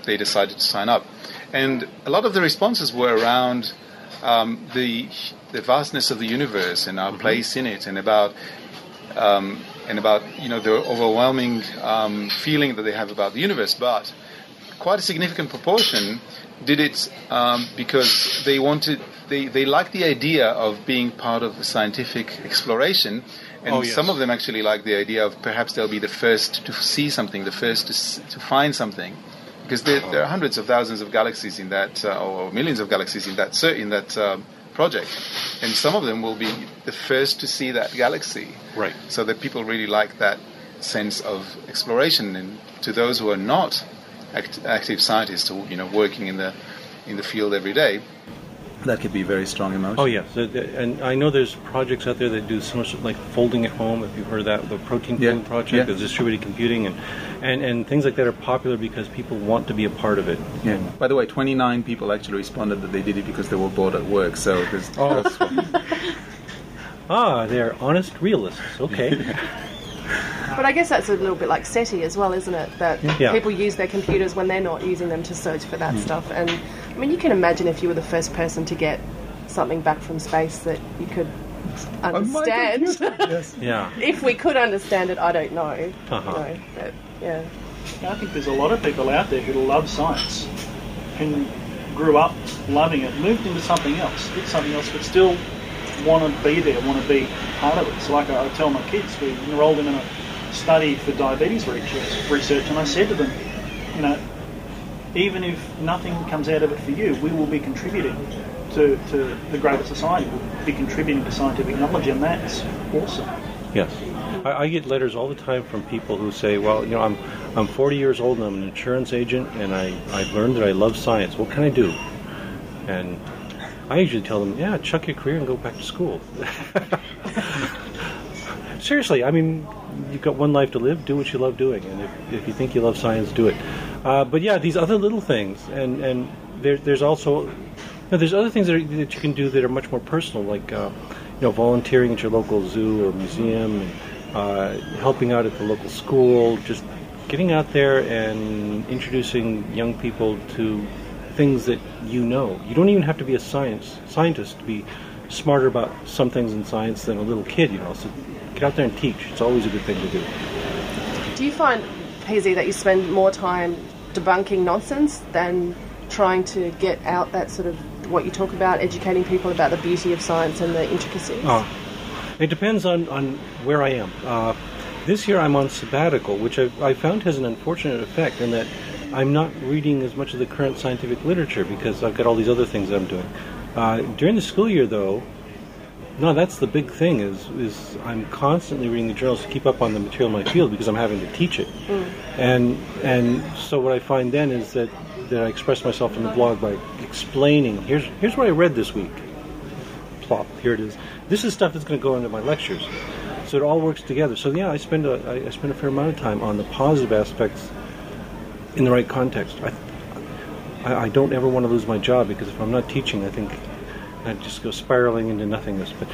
they decided to sign up. And a lot of the responses were around the vastness of the universe and our place in it, and about the overwhelming feeling that they have about the universe. But quite a significant proportion did it because they liked the idea of being part of the scientific exploration. And some of them actually like the idea of perhaps they'll be the first to see something, the first to find something. Because there are hundreds of thousands of galaxies in that, or millions of galaxies in that project, and some of them will be the first to see that galaxy. Right. So that people really like that sense of exploration, and to those who are not active scientists, or working in the field every day, that could be a very strong emotion. Oh yes, and I know there's projects out there that do similar, like folding at home. If you've heard of that, the protein folding project, the distributed computing, and things like that are popular because people want to be a part of it. Yeah. By the way, 29 people actually responded that they did it because they were bored at work. So there's they're honest realists. Okay. But I guess that's a little bit like SETI as well, isn't it? That people use their computers when they're not using them to search for that stuff. And I mean, you can imagine if you were the first person to get something back from space that you could understand. Yes. Yeah. If we could understand it, I don't know. I think there's a lot of people out there who love science, who grew up loving it, moved into something else, did something else, but still want to be there, want to be part of it. So like I tell my kids, we enrolled them in a study for diabetes research, and I said to them, even if nothing comes out of it for you, we will be contributing to the greater society. We'll be contributing to scientific knowledge, and that's awesome. Yes. I get letters all the time from people who say, well, I'm 40 years old and I'm an insurance agent, and I've learned that I love science. What can I do? And I usually tell them, chuck your career and go back to school. Seriously, I mean, you've got one life to live. Do what you love doing, and if you think you love science, do it. But these other little things, and there's also there's other things that you can do that are much more personal, like volunteering at your local zoo or museum, and helping out at the local school, just getting out there and introducing young people to things that you know. You don't even have to be a scientist to be smarter about some things in science than a little kid, So get out there and teach. It's always a good thing to do. Do you find, PZ, that you spend more time debunking nonsense than trying to get out that sort of what you talk about, educating people about the beauty of science and the intricacies? It depends on where I am. This year I'm on sabbatical, which I found has an unfortunate effect in that I'm not reading as much of the current scientific literature because I've got all these other things that I'm doing. During the school year, though, that's the big thing is I'm constantly reading the journals to keep up on the material in my field because I'm having to teach it. And so what I find then is that I express myself in the blog by explaining, here's what I read this week. Plop, here it is. This is stuff that's going to go into my lectures. So it all works together. So yeah, I spend a fair amount of time on the positive aspects in the right context. I don't ever want to lose my job, because if I'm not teaching, I think I'd just go spiraling into nothingness. But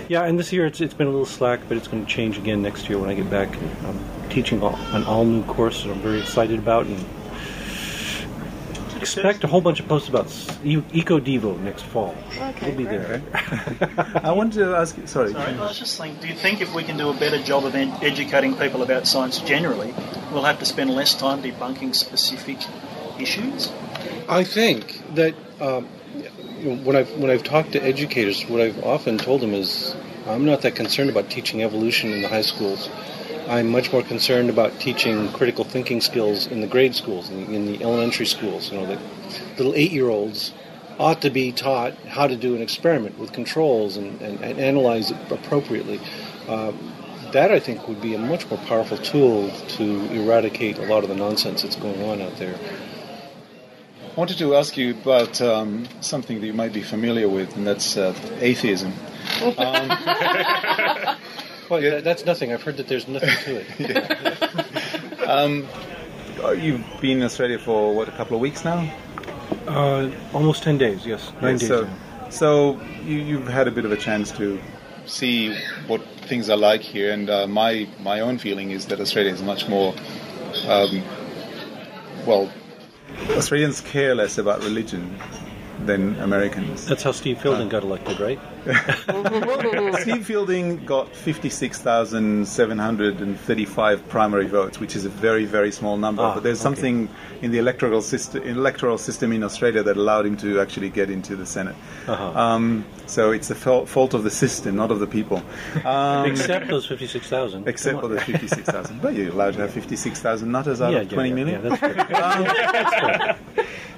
yeah, and this year it's been a little slack, but it's going to change again next year when I get back. I'm teaching an all-new course that I'm very excited about, and expect a whole bunch of posts about Eco-Devo next fall. Okay, we'll be there. I wanted to ask you... Sorry. I was just thinking, do you think if we can do a better job of educating people about science generally, we'll have to spend less time debunking specific issues? I think that when I've talked to educators, what I've often told them is I'm not that concerned about teaching evolution in the high schools. I'm much more concerned about teaching critical thinking skills in the grade schools, in the elementary schools. That little 8-year-olds ought to be taught how to do an experiment with controls and analyze it appropriately. That, I think, would be a much more powerful tool to eradicate a lot of the nonsense that's going on out there. I wanted to ask you about something that you might be familiar with, and that's atheism. Well, yeah, that's nothing. I've heard that there's nothing to it. You've been in Australia for, a couple of weeks now? Almost 10 days, yes. 9 days now. So you've had a bit of a chance to see what things are like here, and my own feeling is that Australia is much more... Australians care less about religion than Americans. That's how Steve Fielding got elected, right? Steve Fielding got 56,735 primary votes, which is a very, very small number. But there's something in the electoral system in Australia that allowed him to actually get into the Senate. So it's the fault of the system, not of the people. Except those 56,000. Except for those 56,000. But you're allowed to have 56,000 nutters out of 20 million. Yeah, that's good. That's good.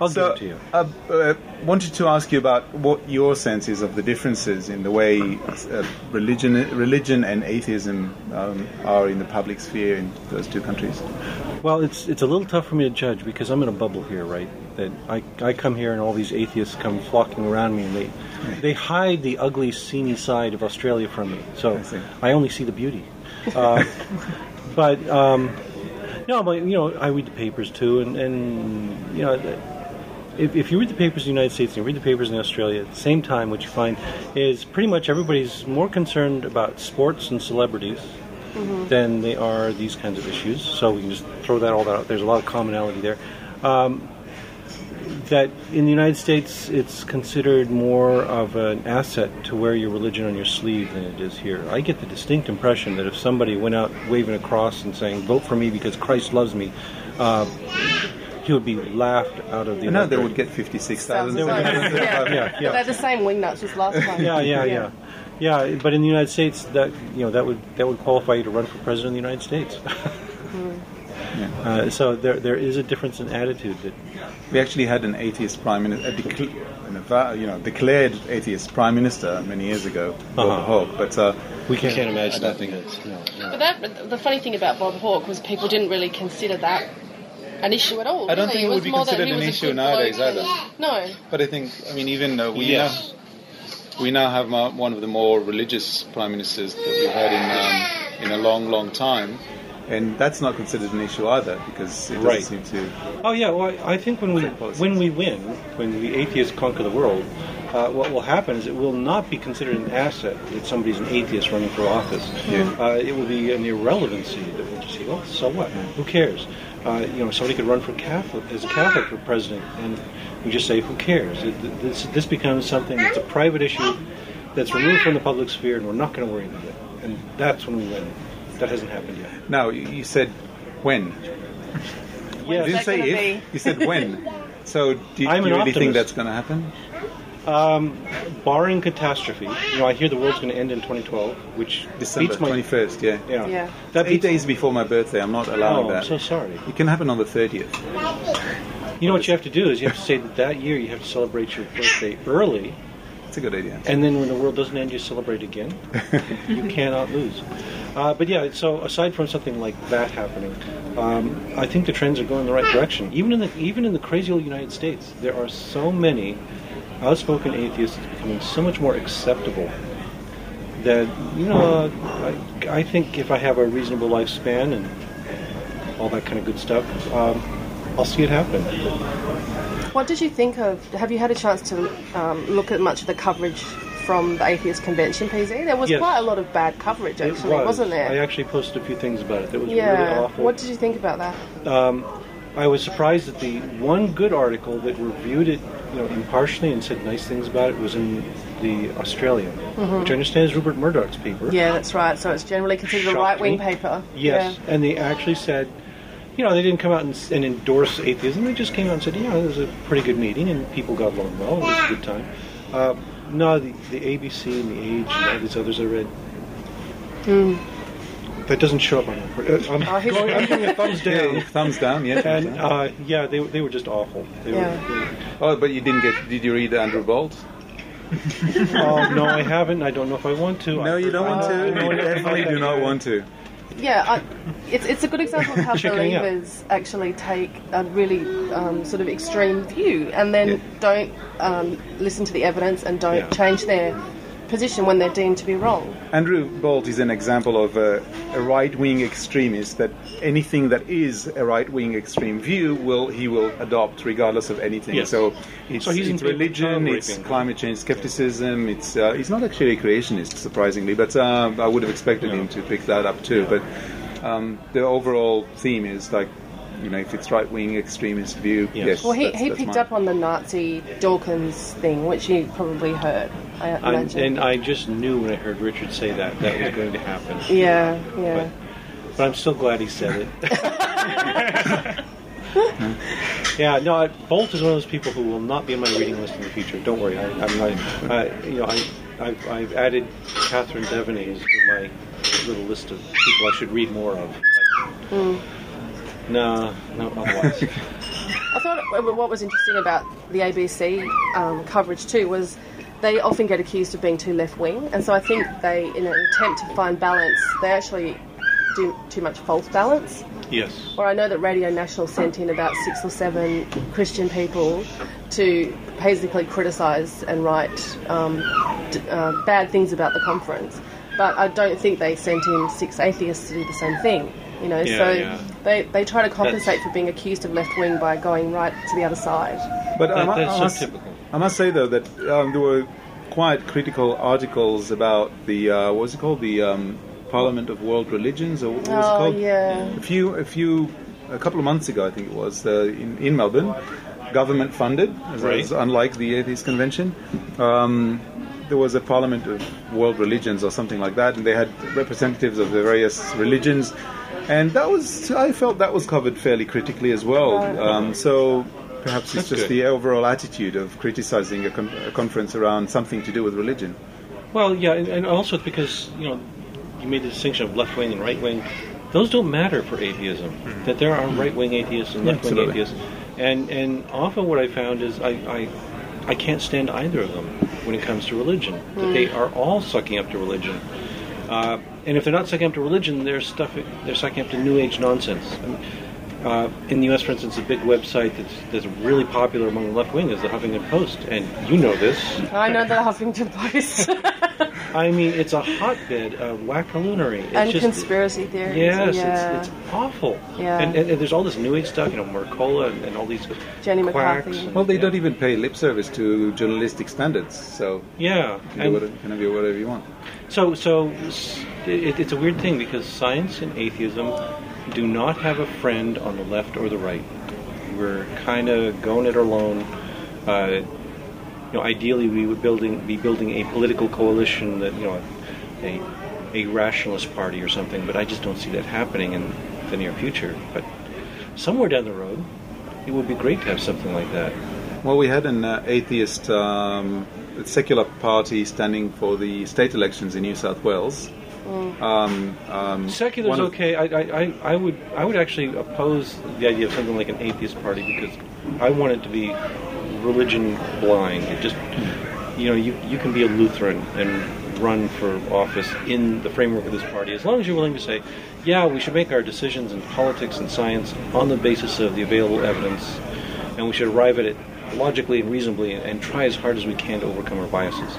I'll give it to you. Wanted to ask you about what your sense is of the differences in the way religion and atheism are in the public sphere in those two countries. Well, it's a little tough for me to judge because I'm in a bubble here, right? That I come here and all these atheists come flocking around me, and they hide the ugly, seamy side of Australia from me. So I only see the beauty. I read the papers too, and if you read the papers in the United States and you read the papers in Australia, at the same time, what you find is pretty much everybody's more concerned about sports and celebrities than they are these kinds of issues. So we can just throw that all out. There's a lot of commonality there. That in the United States, it's considered more of an asset to wear your religion on your sleeve than it is here. I get the distinct impression that if somebody went out waving a cross and saying, "Vote for me because Christ loves me," he would be laughed out of the... No, they would get 56,000. They're the same wingnuts as last time. Yeah, but in the United States, that would qualify you to run for president of the United States. So there is a difference in attitude. That we actually had an atheist prime minister, declared atheist prime minister many years ago, Bob Hawke. But we can't imagine that. But the funny thing about Bob Hawke was people didn't really consider that an issue at all. I don't think it would be considered an issue nowadays either. No. But I think, even though we now have one of the more religious prime ministers that we've had in a long, long time. And that's not considered an issue either, because it doesn't seem to... Oh, yeah, well, I think when we win, when the atheists conquer the world, what will happen is it will not be considered an asset that somebody's an atheist running for office. It will be an irrelevancy that we'll just say, well, so what? Who cares? Somebody could run as a Catholic for president, and we just say, who cares? This becomes something that's a private issue that's removed from the public sphere, and we're not going to worry about it. And that's when we win. That hasn't happened yet. No, you said when. Yeah, you didn't say if. You said when. So do you really think that's going to happen? Barring catastrophe, I hear the world's going to end in 2012, which December 21st. Yeah. That's 8 days before my birthday. I'm not allowing that. I'm so sorry. It can happen on the 30th. You know what you have to do is you have to say that year you have to celebrate your birthday early. That's a good idea. And then when the world doesn't end, you celebrate again. You cannot lose. So aside from something like that happening, I think the trends are going in the right direction. Even in the crazy old United States, there are so many outspoken atheists. It's becoming so much more acceptable that, I think if I have a reasonable lifespan and all that kind of good stuff, I'll see it happen. What did you think of? Have you had a chance to look at much of the coverage from the Atheist Convention, PZ? There was quite a lot of bad coverage, actually, wasn't there? I actually posted a few things about it. It was really awful. What did you think about that? I was surprised that the one good article that reviewed it, impartially and said nice things about it was in the Australian, which I understand is Rupert Murdoch's paper. Yeah, that's right. So it's generally considered a right-wing paper. Yes, and they actually said, they didn't come out and endorse atheism. They just came out and said, it was a pretty good meeting and people got along well. It was a good time. No, the ABC and the Age and all these others I read. That doesn't show up on it. I'm giving a thumbs down. Thumbs down, yes. And they were just awful. But you didn't did you read Andrew Bolt? No, I haven't. I don't know if I want to. No, you don't want to? You definitely do not want to. Yeah, it's a good example of how believers actually take a really sort of extreme view and then don't listen to the evidence and don't change their position when they're deemed to be wrong. Andrew Bolt is an example of a right-wing extremist that anything that is a right-wing extreme view he will adopt regardless of anything. Yes. So it's religion, it's climate change skepticism. He's not actually a creationist, surprisingly, but I would have expected him to pick that up too. But the overall theme is like, if it's right-wing extremist view, yes. Well, he picked up on the Nazi Dawkins thing, which you probably heard, I imagine. And I just knew when I heard Richard say that was going to happen. Yeah. But I'm still glad he said it. Bolt is one of those people who will not be on my reading list in the future. Don't worry. I've added Catherine Devaney to my little list of people I should read more of. No, otherwise. I thought what was interesting about the ABC coverage too was they often get accused of being too left-wing, and so I think they, in an attempt to find balance, they actually do too much false balance. Yes. Or I know that Radio National sent in about 6 or 7 Christian people to basically criticise and write bad things about the conference, but I don't think they sent in 6 atheists to do the same thing. They try to compensate for being accused of left-wing by going right to the other side. But that's so typical. I must say, though, that there were quite critical articles about the, what was it called? The Parliament of World Religions, or what was it called? Yeah. A couple of months ago, I think it was, in Melbourne, government funded, unlike the Atheist Convention. There was a Parliament of World Religions or something like that, and they had representatives of the various religions. And I felt that was covered fairly critically as well. So perhaps it's just the overall attitude of criticizing a conference around something to do with religion. Well, yeah, and also it's because, you made the distinction of left-wing and right-wing. Those don't matter for atheism. That there are right-wing atheists and left-wing atheists. And often what I found is I can't stand either of them when it comes to religion. That they are all sucking up to religion. And if they're not sucking up to religion, they're sucking up to New Age nonsense. In the U.S., for instance, a big website that's really popular among the left wing is the Huffington Post, and you know this. I know the Huffington Post. I mean, it's a hotbed of wackaloonery. And conspiracy theories. Yes, it's awful. Yeah. And there's all this New Age stuff, Mercola and all these Jenny quacks. McCarthy. Well, they don't even pay lip service to journalistic standards, so you can do whatever you want. So it's a weird thing because science and atheism do not have a friend on the left or the right. We're kind of going it alone. Ideally, we would be building a political coalition that a rationalist party or something. But I just don't see that happening in the near future. But somewhere down the road, it would be great to have something like that. Well, we had an atheist secular party standing for the state elections in New South Wales. Secular's okay. I would actually oppose the idea of something like an atheist party because I want it to be religion blind. It just, you can be a Lutheran and run for office in the framework of this party as long as you're willing to say, yeah, we should make our decisions in politics and science on the basis of the available evidence, and we should arrive at it logically and reasonably and try as hard as we can to overcome our biases.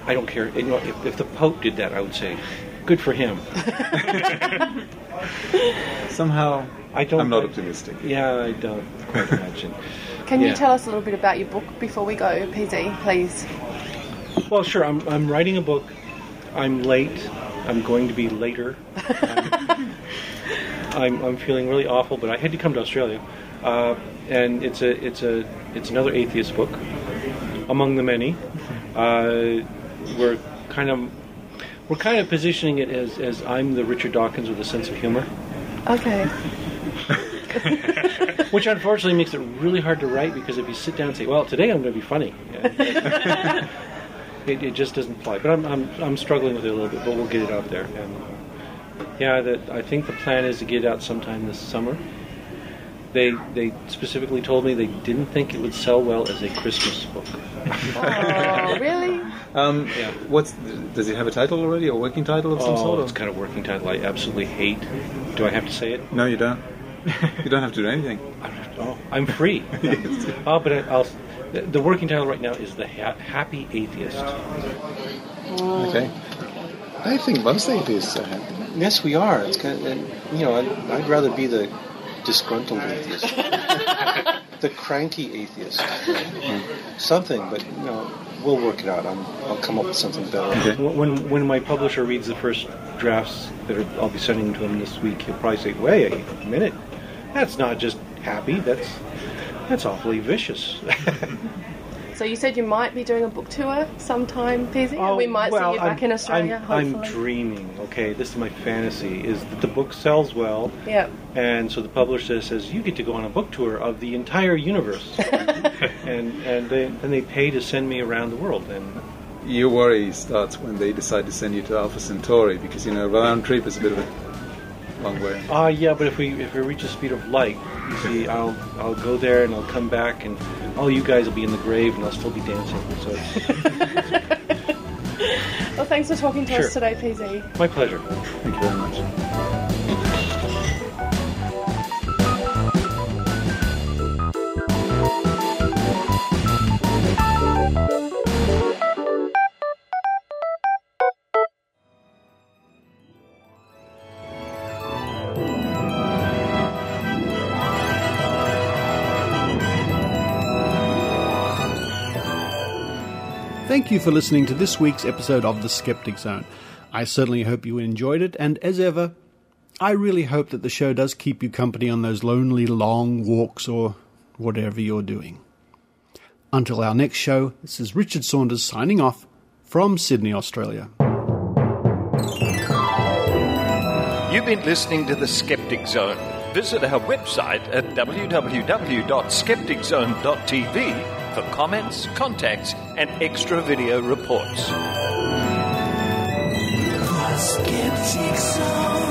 I don't care. You know, if the Pope did that, I would say, good for him. Somehow, I'm not optimistic. Yeah, I don't quite imagine. Can you tell us a little bit about your book before we go, PZ, please? Well, sure. I'm writing a book. I'm late. I'm going to be later. I'm feeling really awful, but I had to come to Australia, and it's another atheist book, among the many. We're kind of positioning it as I'm the Richard Dawkins with a sense of humor. Okay. Which unfortunately makes it really hard to write, because if you sit down and say, well, today I'm going to be funny, it just doesn't fly. But I'm struggling with it a little bit, but we'll get it out there. And I think the plan is to get it out sometime this summer. They specifically told me they didn't think it would sell well as a Christmas book. Oh, really? Yeah. Does it have a title already, a working title of some sort? It's kind of working title I absolutely hate. Do I have to say it? No, you don't. You don't have to do anything. I'm free. Yes. But the working title right now is The Happy Atheist. Okay. I think most atheists are happy. Yes, we are. It's kind of, I'd rather be the disgruntled atheist, the cranky atheist. Something, but we'll work it out. I'll come up with something better. Okay. When my publisher reads the first drafts that I'll be sending to him this week, he'll probably say, "Wait a minute, that's not just happy. That's awfully vicious." So you said you might be doing a book tour sometime, PZ? We might see you back in Australia, hopefully. I'm dreaming, okay? This is my fantasy, is that the book sells well. Yeah. And so the publisher says, you get to go on a book tour of the entire universe. and then they pay to send me around the world. And your worry starts when they decide to send you to Alpha Centauri, because, a round trip is a bit of a long way. Yeah, but if we reach the speed of light, you see, I'll go there and I'll come back, and all you guys will be in the grave, and I'll still be dancing. So well, thanks for talking to us today, PZ. My pleasure. Thank you very much. Thank you for listening to this week's episode of The Skeptic Zone. I certainly hope you enjoyed it, and as ever, I really hope that the show does keep you company on those lonely long walks or whatever you're doing. Until our next show, this is Richard Saunders signing off from Sydney, Australia. You've been listening to The Skeptic Zone. Visit our website at www.skepticzone.tv for comments, contacts, and extra video reports. The Skeptic Zone.